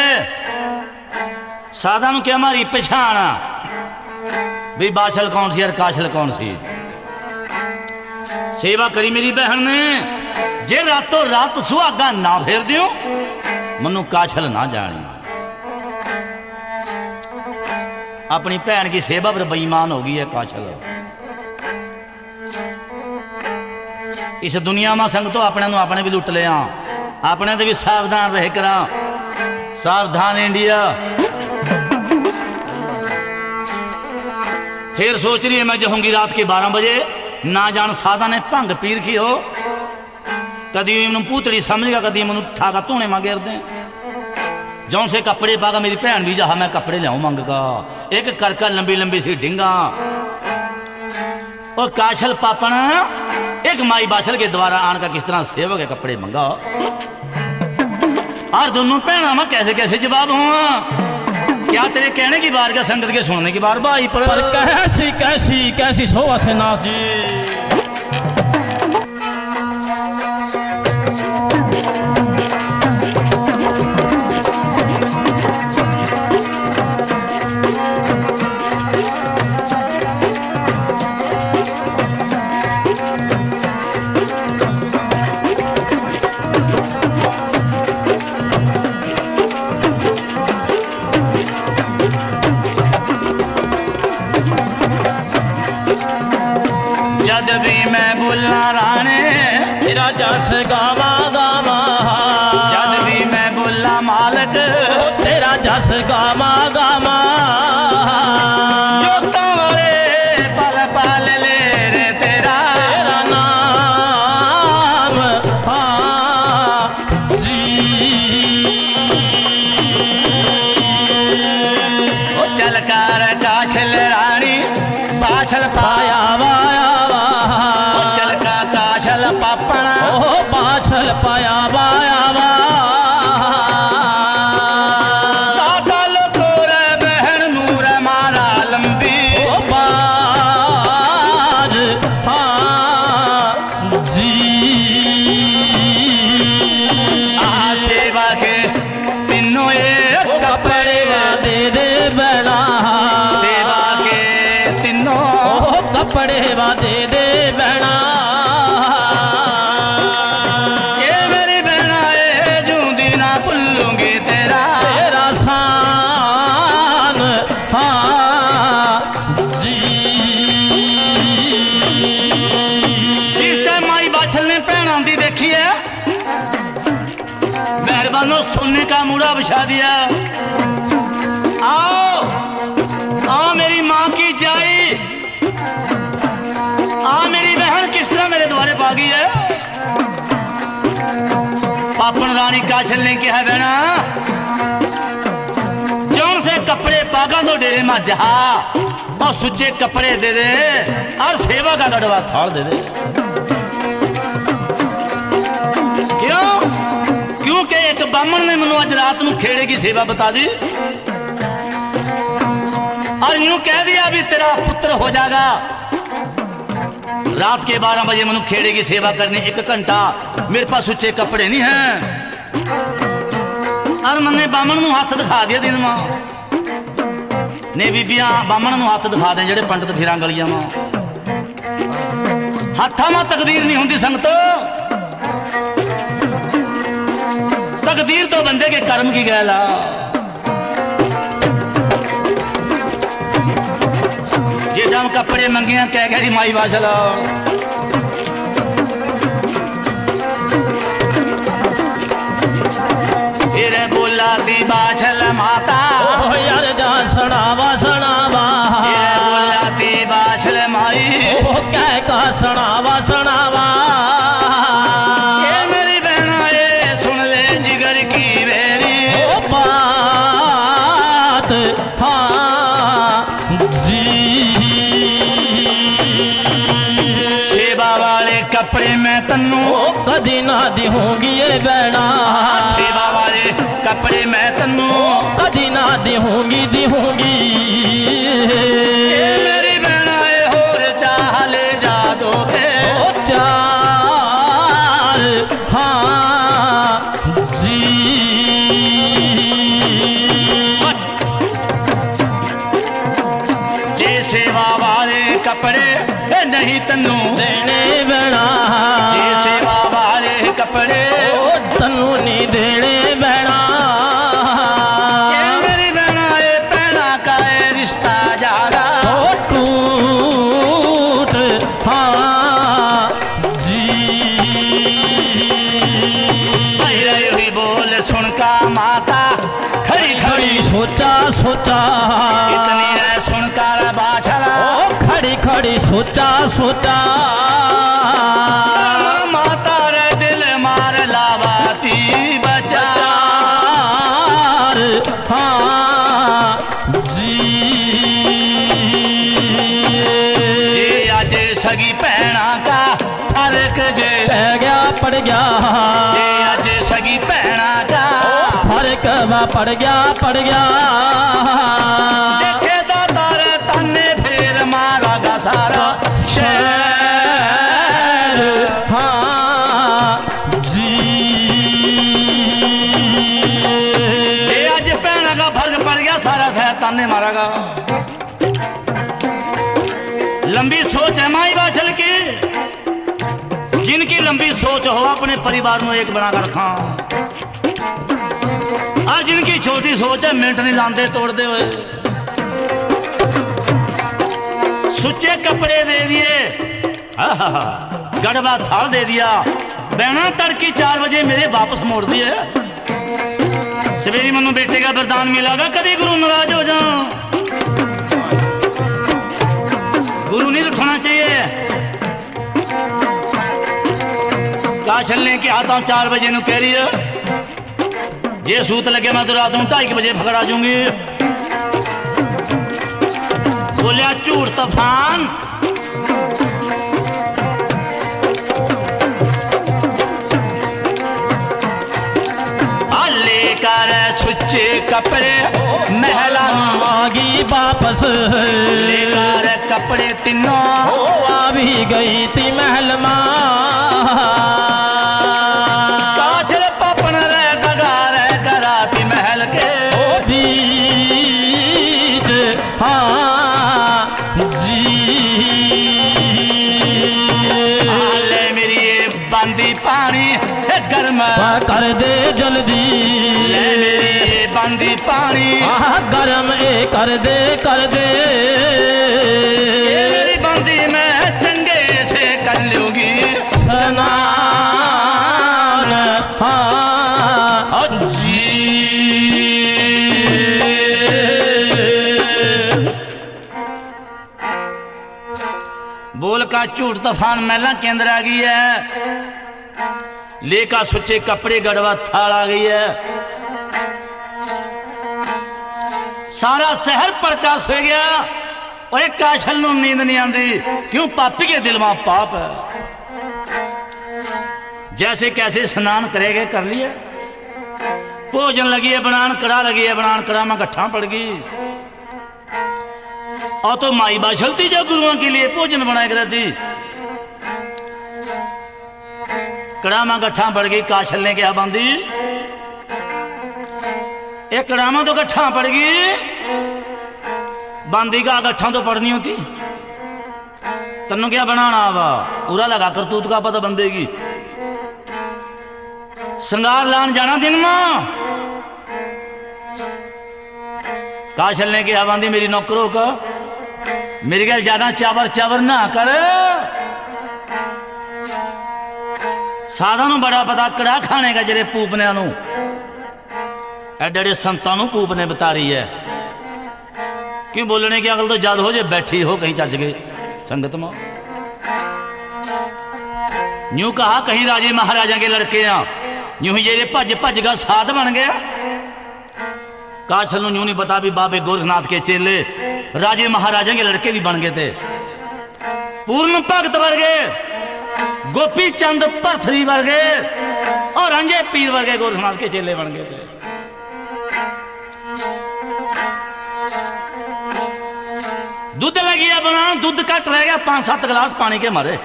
सादा क्या हमारी पछाण भी बाछल कौन सी और काछल कौन सी। सेवा करी मेरी बहन ने, जे रातों रात सुहागा ना फेर दियो मनु काछल ना जानी। अपनी भैन की सेवा पर बेईमान हो गई है काछल। इस दुनिया में संग तो अपने भी लुट लिया, अपने तो भी सावधान रह करा। सावधान इंडिया। फिर सोच रही है मैं जाऊंगी रात के 12 बजे, ना जान सादा ने भंग पी रखी हो, कदी मैं पूतड़ी समझेगा, कदी मैं ठाका धोने में गिर दे। जौन से कपड़े पागा मेरी भैन भी जहा मैं कपड़े लियाऊं मंगगा, एक करका लंबी लंबी सी डिंगा। और काछल पापन एक माई बाछल के द्वारा आन का किस तरह सेवक है कपड़े मंगा। और दोनों भैन में कैसे कैसे जवाब हुआ। क्या तेरे कहने की बार का संगत के सुनने की बार भाई पर कैसी कैसी कैसी सोवा से नाथ जी। जद भी मैं बोलना राणे तेरा जस गावा गावा, जद भी मैं बोलना मालक तेरा जस गावा गावा। जो तोरे पल पल ले रे तेरा नाम जी। चल कर काछल रानी बाछल पाया वाया वाया बैठी है, मेहरबानो सोने का मूड़ा बिछा दिया। आओ आओ मेरी माँ की जाई, आ मेरी बहन किस तरह मेरे द्वारे भागी है। पापन रानी काछल ने कहा बहना जौन से कपड़े पागा तो डेरे में जहा और सुच्चे कपड़े दे दे और सेवा का लड़वा थाल दे दे। क्यों? क्योंकि एक बामन ने मनु आज रात में खेड़े की सेवा बता दी और यूं कह दिया अभी तेरा पुत्र हो जाएगा। रात के 12 बजे मनु खेड़े की सेवा करने 1 घंटा, मेरे पास सुच्चे कपड़े नहीं हैं और मैंने बामन ਨੂੰ हथ दिखा दिया दिन में ने बीबियां बामन ਨੂੰ हथ दिखा दे जेड़े पंडित फिरां गलियां में हथा में तकदीर नहीं होंदी संगत, तकदीर तो बंदे के कर्म की गैल आ। ये जब कपड़े मंगे कह गई माई बाछल फिर बोला दी बाछल माता ओ यार जा सणावा सणावा, फिर बोला दी बाछल माई ओ कह का सणावा सणावा। ये मेरी बहना ये सुन ले जिगर की बेरी ओ बात हाँ जी, सेवा वाले कपड़े में तन्नू ओ कदी ना दिहूंगी ये बहना, सेवा वाले कपड़े में तन्नू कदी ना दिहूंगी दिहूंगी। ये मेरी बहना ये होर चाह ले जा दोगे ओ चार हाँ जी, जे सेवा वाले कपड़े नहीं तन्नू देने बना, जे सेवा वाले कपड़े ओ तन्नू नहीं देने बना। ये मेरी बहना ये पहना का ये रिश्ता जागा ओ टूट हाँ जी, रही हुई बोल सुन का माता खड़ी खड़ी खड़ी सोचा सोचा, इतनी है सुनकर बाछला ओ खड़ी खड़ी सोचा सोचा। माता रे दिल मार लावाती बचा हाँ जी, जे आज सगी भैणा का फर्क जे पड़ गया जे आज सगी भैणा का फर्क पड़ गया पड़ गया। देखे तो तारे तन्ने फिर मारा गा सारा शहर हाँ जी, जे आज भैणा का फर्क पड़ गया सारा शहर ताने मारागा। लंबी सोच है माई बाछल की, जिनकी लंबी सोच हो अपने परिवार में एक बनाकर रखा और जिनकी छोटी सोच है मिनट नहीं लांदे तोड़ते हुए। सुच्चे कपड़े दे दिए, गड़बा थाल दे दिया, बहना तड़की 4 बजे मेरे वापस मोड़ दिए। सवेरी मनु बेटे का वरदान मिलागा कभी गुरु नाराज हो जाओ, गुरु नहीं उठाना चाहिए। काछल ने के आता हूं 4 बजे नु कह रही है जे सूत लगे मैं तो रात हूं 2:30 बजे फकड़ा जूंगी। बोलिया झूठ तूफान लेकर सुच्चे कपड़े महला मांगी वापस, लेकर कपड़े तीनों ओ आ भी गई थी महल मां। काछल पपन रे दगा रे कराती महल के ओ बीच हाँ जी, ले मेरी ये बंदी पानी गर्म कर दे जल्दी, ले मेरी ये बंदी पानी गरम कर दे कर दे। ये मेरी बंदी मैं चंगे से कर लूंगी सना का झूठ तूफान महिला के अंदर आ गई है, लेका सुच्चे कपड़े गड़वा थाल आ गई है, सारा शहर प्रकाश हो गया। और काशल नूं नींद नहीं आती, क्यों? पापी के दिल में पाप है। जैसे कैसे स्नान करेगे कर लिए, भोजन लगी है बनान, कड़ा लगी है बनान, कड़ा में गट्ठा पड़ गई। और तो माई बाशलती जो गुरुओं के लिए भोजन बनाए कर थी, कड़ा में गट्ठा पड़ गई। काशल ने क्या बांधी, एक कड़ा में तो गट्ठा पड़ गई, बांधी का गट्ठा तो पड़नी होती। तन्नू क्या बनाना वा, पूरा लगा करतूत का पता बंदेगी। श्रृंगार लान जाना दिन में, काशल ने कहा बांधी मेरी नौकरों का, मेरे गल ज्यादा चावर चावर ना कर। सारा नू बड़ा पता कड़ा खाने का जेरे पूपने नू, एडे संतां नू पूप ने बता रही है। क्यों बोलने की अकल तो जद हो जे बैठी हो कहीं चज गए संगत में। यूं कहा कहीं राजे महाराजा के लड़के हैं, यूं ही जेरे भज भज का साध बन गया। काशल नूं यूं नहीं पता भी बाबे गोरखनाथ के चेले राजे महाराजा के लड़के भी बन गए थे। पूर्ण भगत वर्गे, गोपी चंद भरथरी वर्गे और अंजे पीर वर्गे गोरखनाथ के चेले बन गए थे। दूध लगी है बना, दूध कट रह गया, 5-7 गिलास पानी के मारे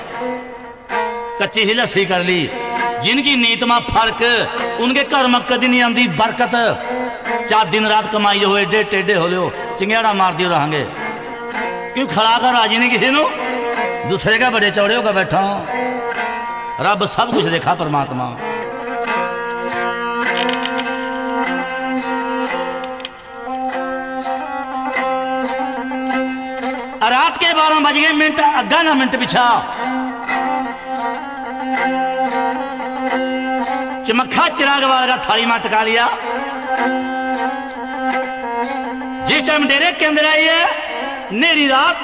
कच्ची ही लस्सी कर ली। जिनकी नीत में फर्क, उनके घर में कदी नहीं आती बरकत। चार दिन रात कमाई हो, एडे टेढ़े हो लो, चिंगड़ा मार दियो रहेंगे। क्यों खड़ा कर राजी नहीं किसी को, दूसरे का बड़े चौड़े होकर बैठा हूं। रब सब कुछ देखा परमात्मा। रात के 12 बज गए, मिनट अग्गा ना मिनट पिछा। चमक्खा चिराग वाला का थाली में टका लिया। जिस टाइम डेरे के अंदर आई है, नेरी रात,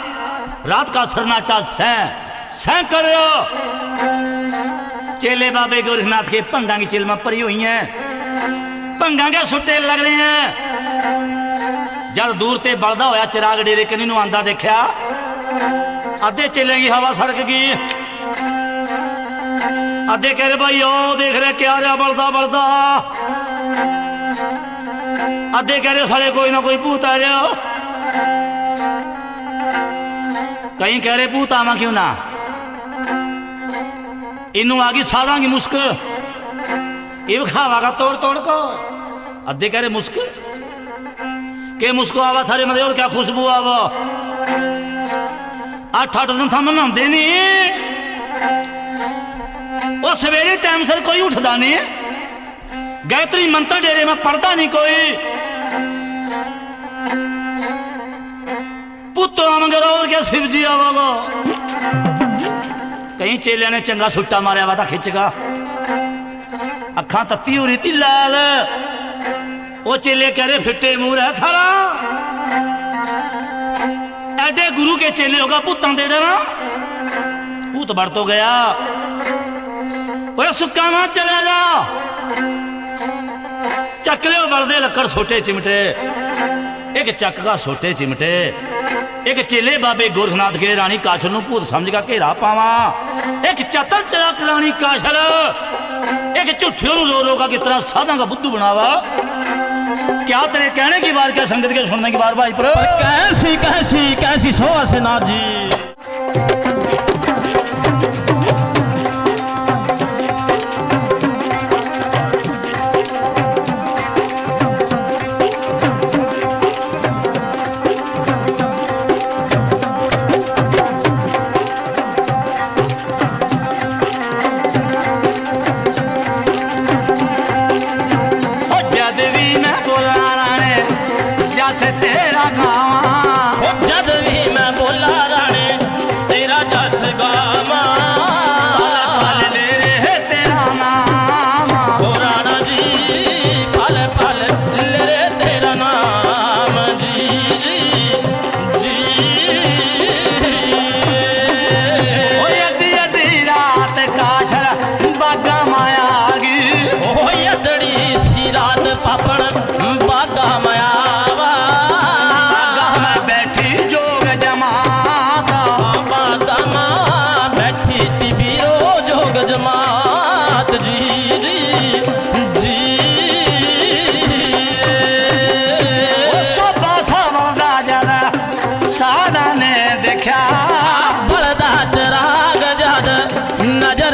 रात का सन्नाटा सह कर रहे हो। चेले बाबे गोरखनाथ के भंगा की चिलमा परी हुई हैं, भंगा के सुट्टे लग रहे हैं। जब दूर ते बलदा होया चिराग डेरे कनी नूं आंदा देखा, अद्धे चेले की हवा सड़क गई। अद्धे कह रहे भाई ओ देख रहे क्या रहा बलदा बलदा। अद्धे कह रहे सारे कोई ना कोई भूत आ रहा। कहीं कह रहे भूत आवा क्यों ना, इनू आ गई सारा की मुस्क, ये खावागा तोड़ तोड़ को। अद्धे कह रहे मुस्क के मुस्को आवा थारे मदे, और क्या खुशबू आवा। 8-8 दिन था मनाते नहीं, और सवेरे टाइम से कोई उठता नहीं, गायत्री मंत्र डेरे में पढ़ता नहीं कोई। पुत्र आवेंगे और क्या शिव जी आवागा। कहीं चेलिया ने चंगा सुट्टा मारा वा था खिंचगा, अखा तत्ती हो रही थी लाल। वो चेले कह रहे फिट्टे मुंह है थारा, ऐडे गुरु के चेले होगा भूतां दे डरा। भूत बढ़ तो गया, वो सुक्का मत चले जा। चक्रे बढ़दे लक्कड़ सोटे चिमटे, एक चक का सोटे चिमटे। एक चेले बाबे गोरखनाथ के रानी काशल नूं भूत समझ का घेरा पावा। एक चतर चलाक रानी काशल, एक झूठियों रो रो का कितना साधा का बुद्धू बनावा। क्या तेरे कहने की बार, क्या संगत के सुनने की बार भाई पर कैसी कैसी कैसी सोहा से नाथ जी। तेरा गावा, जद भी मैं बोला राणे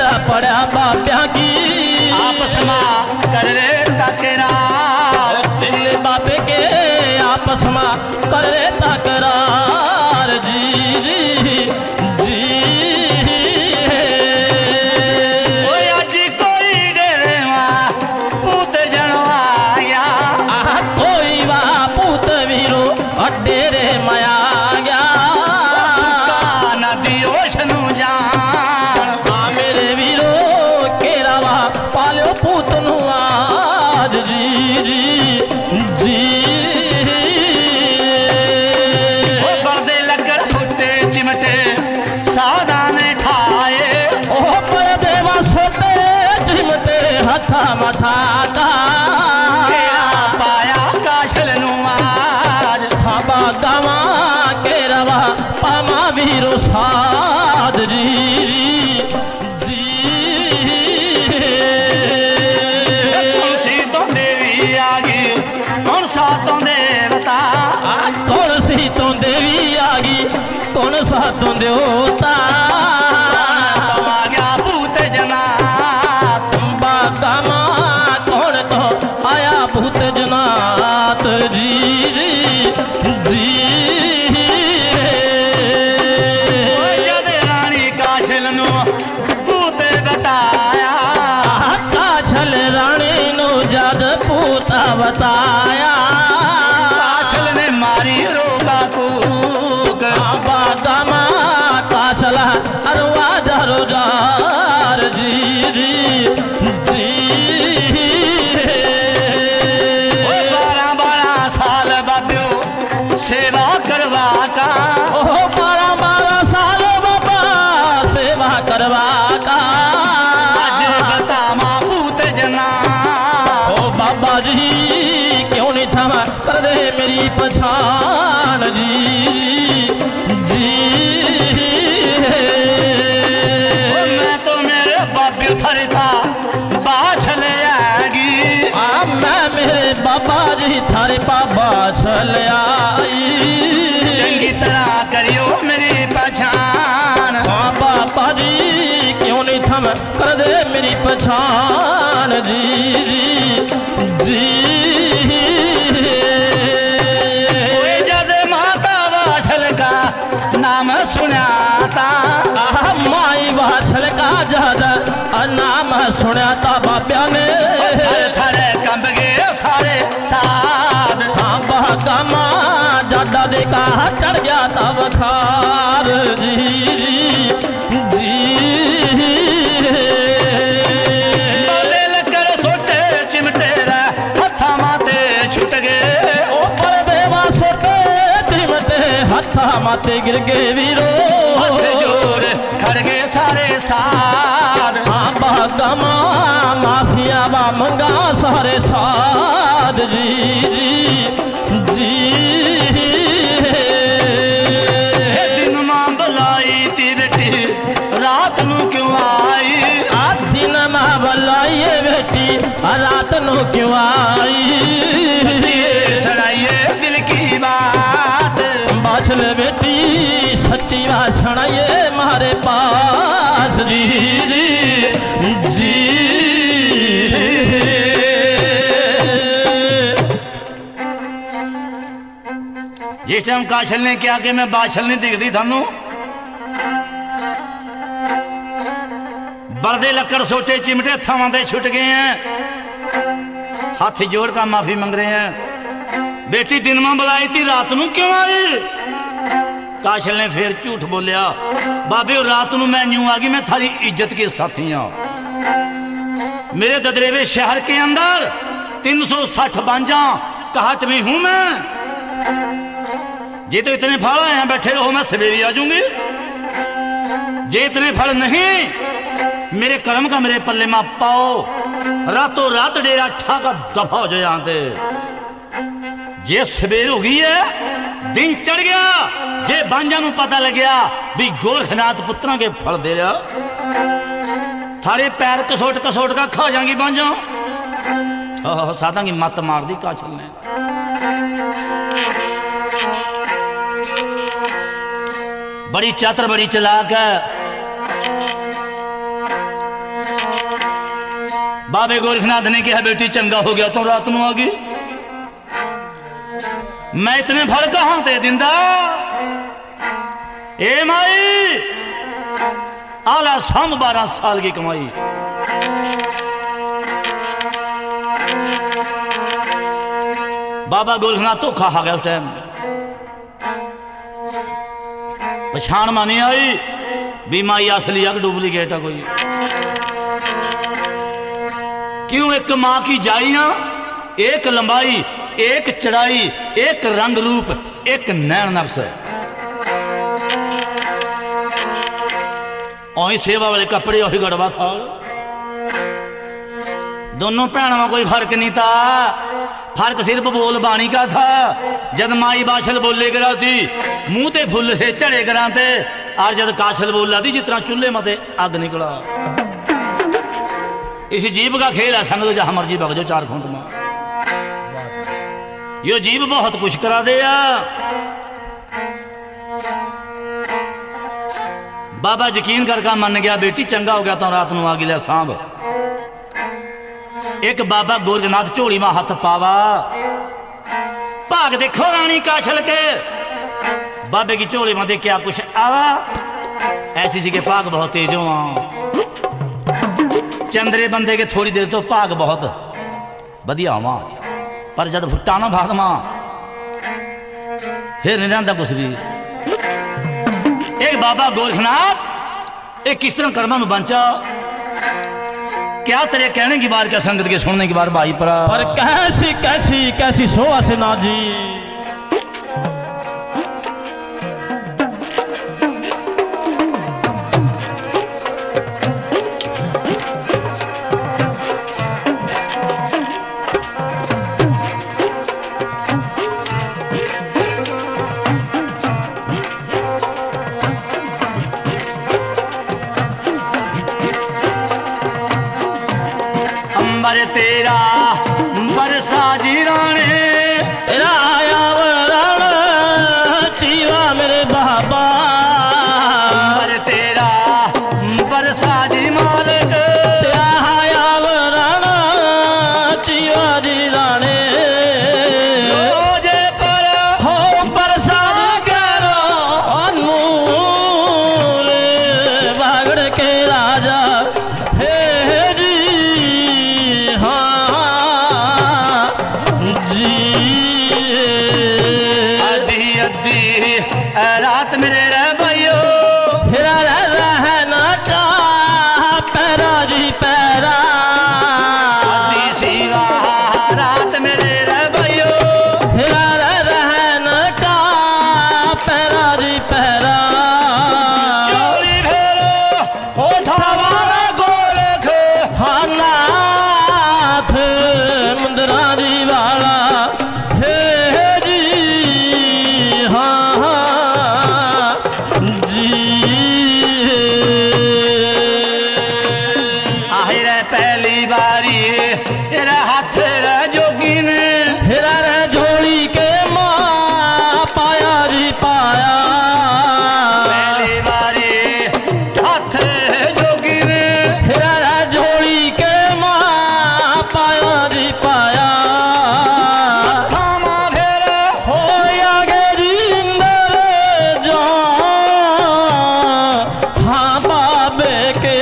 बेड़ा पड़ा बाब्या की आपस में कर रे तकरार, दिल बाबे के आपस में करे तकरार जी जी जी आज कोई डेवा पूत जनवाया, कोई वा पूत वीरो डेरे माया गया नदी ओशनु जान, हाँ मेरे वीरो केरावा पालो पूत नु आज जी जी जी बड़दे लकर सुटे चिमटे सादा ने ठाए, ओ पर देवा सोते चिमटे हथा मथा का पाया काशल नु आज, बाबा गावा केरावा पामा वीरो साध जी जी कौन सी तो देवी आगी कौन सा तो देवता, कौन सी तो देवी आगी कौन सा तो देवता तो आ गया पूत जना, बागामा कौन तो आया भूत जनात जी जी जी जद रानी काशल नु पूत बताया, काछल रानी नो जद पूता बताया काशल ने मारी रोका कूक, बागामा काछला अरवा जरो जार जी जी जी 12 साल बाब्यो सेवा करवा का, ओ 12 साल बाबा सेवा करवा का आज बता माँ पूत जना, ओ बाबा जी क्यों नहीं थमा कर दे मेरी पछान जी जी मैं तो मेरे बाब्यो थर था बाछल आगी, मैं मेरे बाबा जी थारे पापा चल आई चंगी तरह करियो मेरी पहचान, हाँ बाबा जी क्यों नहीं थम कर दे मेरी पहचान जी जी कोई जद माता बाछल का नाम सुनाता, माई बाछल का ज्यादा नाम सुना था बाब्या ने थर थर कंब गए सारे साध, हाँ बागामा जाडा देखा चढ़ गया था बखार जी जी बड़े लकर सोटे चिमटे रे हथा माते छुट गए, ओ पर देवा सोटे चिमटे हथा माते गिर गए वीरो हाथ जोर खड़गे सारे साध, हाँ बागामा माफिया बा मंगा सारे साध जी जी ए दिन मां बुलाई ती बेटी रात नु क्यों आई, दिन मां बलाइए बेटी रात नो क्यों आई सुनाइए दिल की बात, बाछल बेटी सच्ची बात सुनाइए मारे पास जी जी जी जिस टाइम काशल ने क्या कि मैं बाछल नहीं दिखती थानू, बरदे लक्कड़ सोटे चिमटे थावां दे छुट गए हैं, हाथ जोड़ का माफी मंग रहे हैं, बेटी दिन में बुलाई थी रात नू क्यों आई, काशल ने फिर झूठ बोलिया, बाबे रात नू मैं यूं आ गई मैं थारी इज्जत के साथी हाँ, मेरे ददरेवे शहर के अंदर 360 बांजा कहत में हूं मैं, जे तो इतने फल आए हैं बैठे रहो मैं सवेरे आ जाऊंगी, जे इतने फल नहीं मेरे कर्म का मेरे पल्ले में पाओ, रातों रात डेरा ठाका दफा हो जाए यहां से, जे सवेर हो गई है दिन चढ़ गया, जे बांजा नू पता लग गया भी गोरखनाथ पुत्रा के फल दे रहा, थारे पैर कसोट कसोट का खा जाएंगी बांजा, सादा की मत मार दी काछल ने। बड़ी चातर बड़ी चलाक है, बाबे गोरखनाथ ने कहा बेटी चंगा हो गया तो रात नू आ गई, मैं इतने फल कहां दे दिंदा। ए माई आला सम 12 साल की कमाई, बाबा गोरखनाथ धोखा खा गया उस टाइम, पछाण मानी आई भी माई असली है कि डुप्लीकेट है कोई। क्यों? एक मां की जाइयां, एक लंबाई, एक चढ़ाई, एक रंग रूप, एक नैन नक्श, ओही सेवा वाले कपड़े, ओही गड़वा थाल, दोनों भैनों में कोई फर्क नहीं था। फर्क सिर्फ बोल बाणी का था। जब माई बाछल बोले करा थी मुंह ते फुल से चढ़े करा थे, और जब काछल बोला थी जितना चूल्हे मते अग निकला। इस जीव का खेल है, संग जहां मर्जी भग जाओ 4 खूंट में। यो जीव बहुत कुछ करा दे। बाबा यकीन करके मन गया बेटी चंगा हो गया तो रात नू आ गया सांभ। एक बाबा गोरखनाथ झोली में हाथ पावा, भाग देखो रानी काछल के। बाबे की झोली में देखा कुछ आवा, ऐसी सी के भाग बहुत तेज हुआ। चंद्रे बंदे के थोड़ी देर तो भाग बहुत बढ़िया हुआ, पर जब फुट्टा ना भाग मां फिर नहीं रहता कुछ भी। एक बाबा गोरखनाथ एक किस तरह कर्मा में बंचा, क्या तेरे कहने की बार, क्या संगत के सुनने की बार भाई पर कैसी कैसी कैसी सोआ से ना जी। तेरा बरसा जीराने, तेरा आया वरण जीवा मेरे बाबा। तेरा बरसा जी मालिक, तेरा आया वरण जीवा जी राणे। रोजे पर हो बरसा करो अनूर बागड़ के राजा हे रात मेरे रह भाइयो, फिर रहना का पैरा जी पैरा। शिवा रात मेरे रह भाइयो, फिर रहना का पैरा जी पैरा। चोरी फेरो होठा वाला गोरख, हाँ नाथ मुंदरा जी वाला हे जी। हाँ पहली बारी तेरा हाथ जोगी ने फिरा झोली के माँ पाया जी पाया। पहली बारी हाथ जोगी ने फिरा झोली के माँ पाया जी पाया। थामा फिर हो आगे जिंदर जो हाँ बाबे के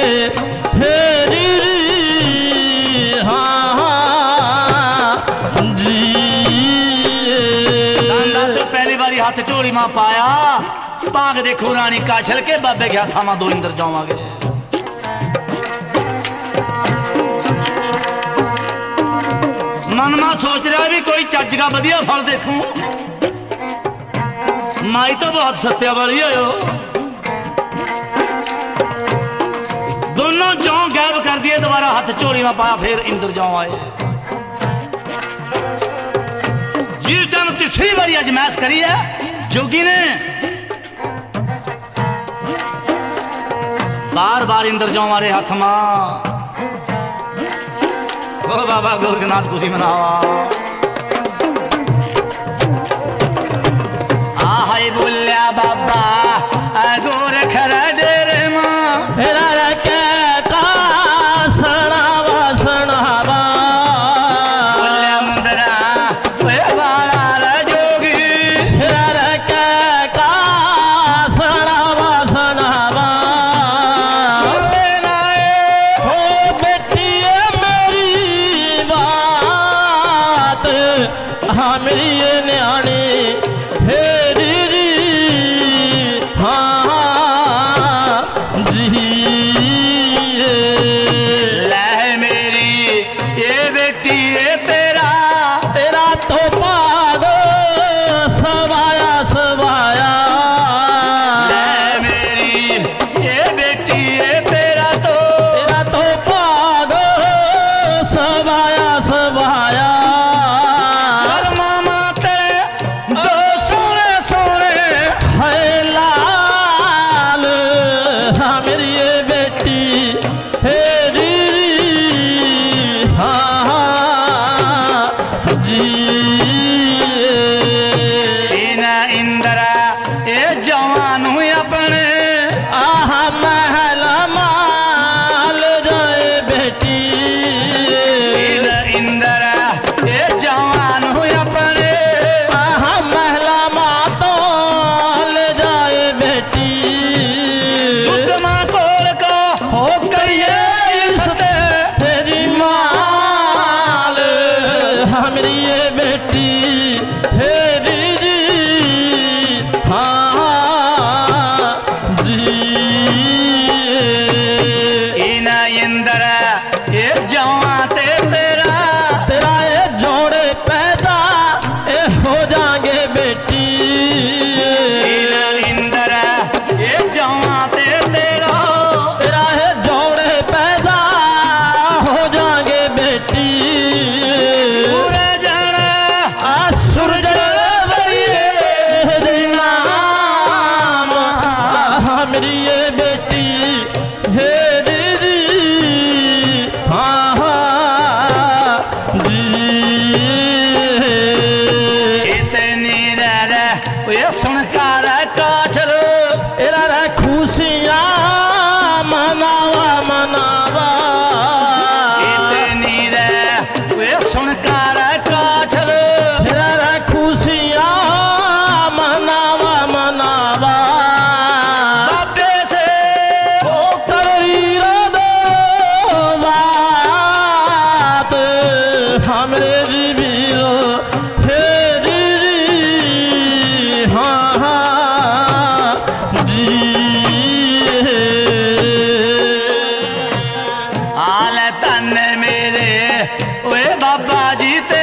हाथ चोरी मां पाया। भाग देखो रानी काछल के, बाबे के हाथा मां 2 इंदर जावांगे। मन में सोच रहा भी कोई चज का बढ़िया फल देखूं। माई तो बहुत सत्या वाली है। दोनों जौ गायब कर दिए, दोबारा हाथ चोरी में पाया, फिर इंदर जाओ आए। जिस दिन तीसरी बारी अजमाइश करी है जोगी ने, बार बार इंदर जाओ हमारे हाथ मां। ओ बाबा गोरखनाथ खुशी मनावा। हाय बोलिया बाबा गोरख डेरे मां, फिर कहता सणा वासणा हाँ मेरी ये न्याणी हेरी जी हाँ जी ले मेरी ये बेटी ये तेरा तेरा तो पाग सवाया सवाया ले मेरी ये बेटी ये तेरा तो पाग सवाया सवाया और मामा तेरे दो सोने सोने है लाल हाँ मेरी ये बेटी है री हाँ जी इन इंदरा ये जवान हुई अपने आहा महल माल जाए बेटी इन इंदरा ये जवान हुई अपने आहा महला मातोल जाए बेटी उत्तमा कोल को हो करिए इसते तेरी माल हाँ मेरी ये बेटी हेरी जी हाँ जी इन इंदरा ये जवान ते तेरा तेरा ये जोड़े पैदा ए हो जाएंगे बेटी इन इंदरा ये जवान ते तेरा तेरा ये जोड़े पैदा हो जाएंगे बेटी पूरे जाना सूरज नाम मेरी ये बेटी हे जी हाँ हाँ जी इतनी रे ये सुनकार काछर एरा रे खुशियाँ मनावा मनावा इतनी रे ये सुनकार काछर एरा रे खुशियाँ मनावा मनावा बाबे से ओ करीर दो बात हमरे जीविलो हे जी हाँ हाँ जी हाल तन मेरे वे बाबा जी ते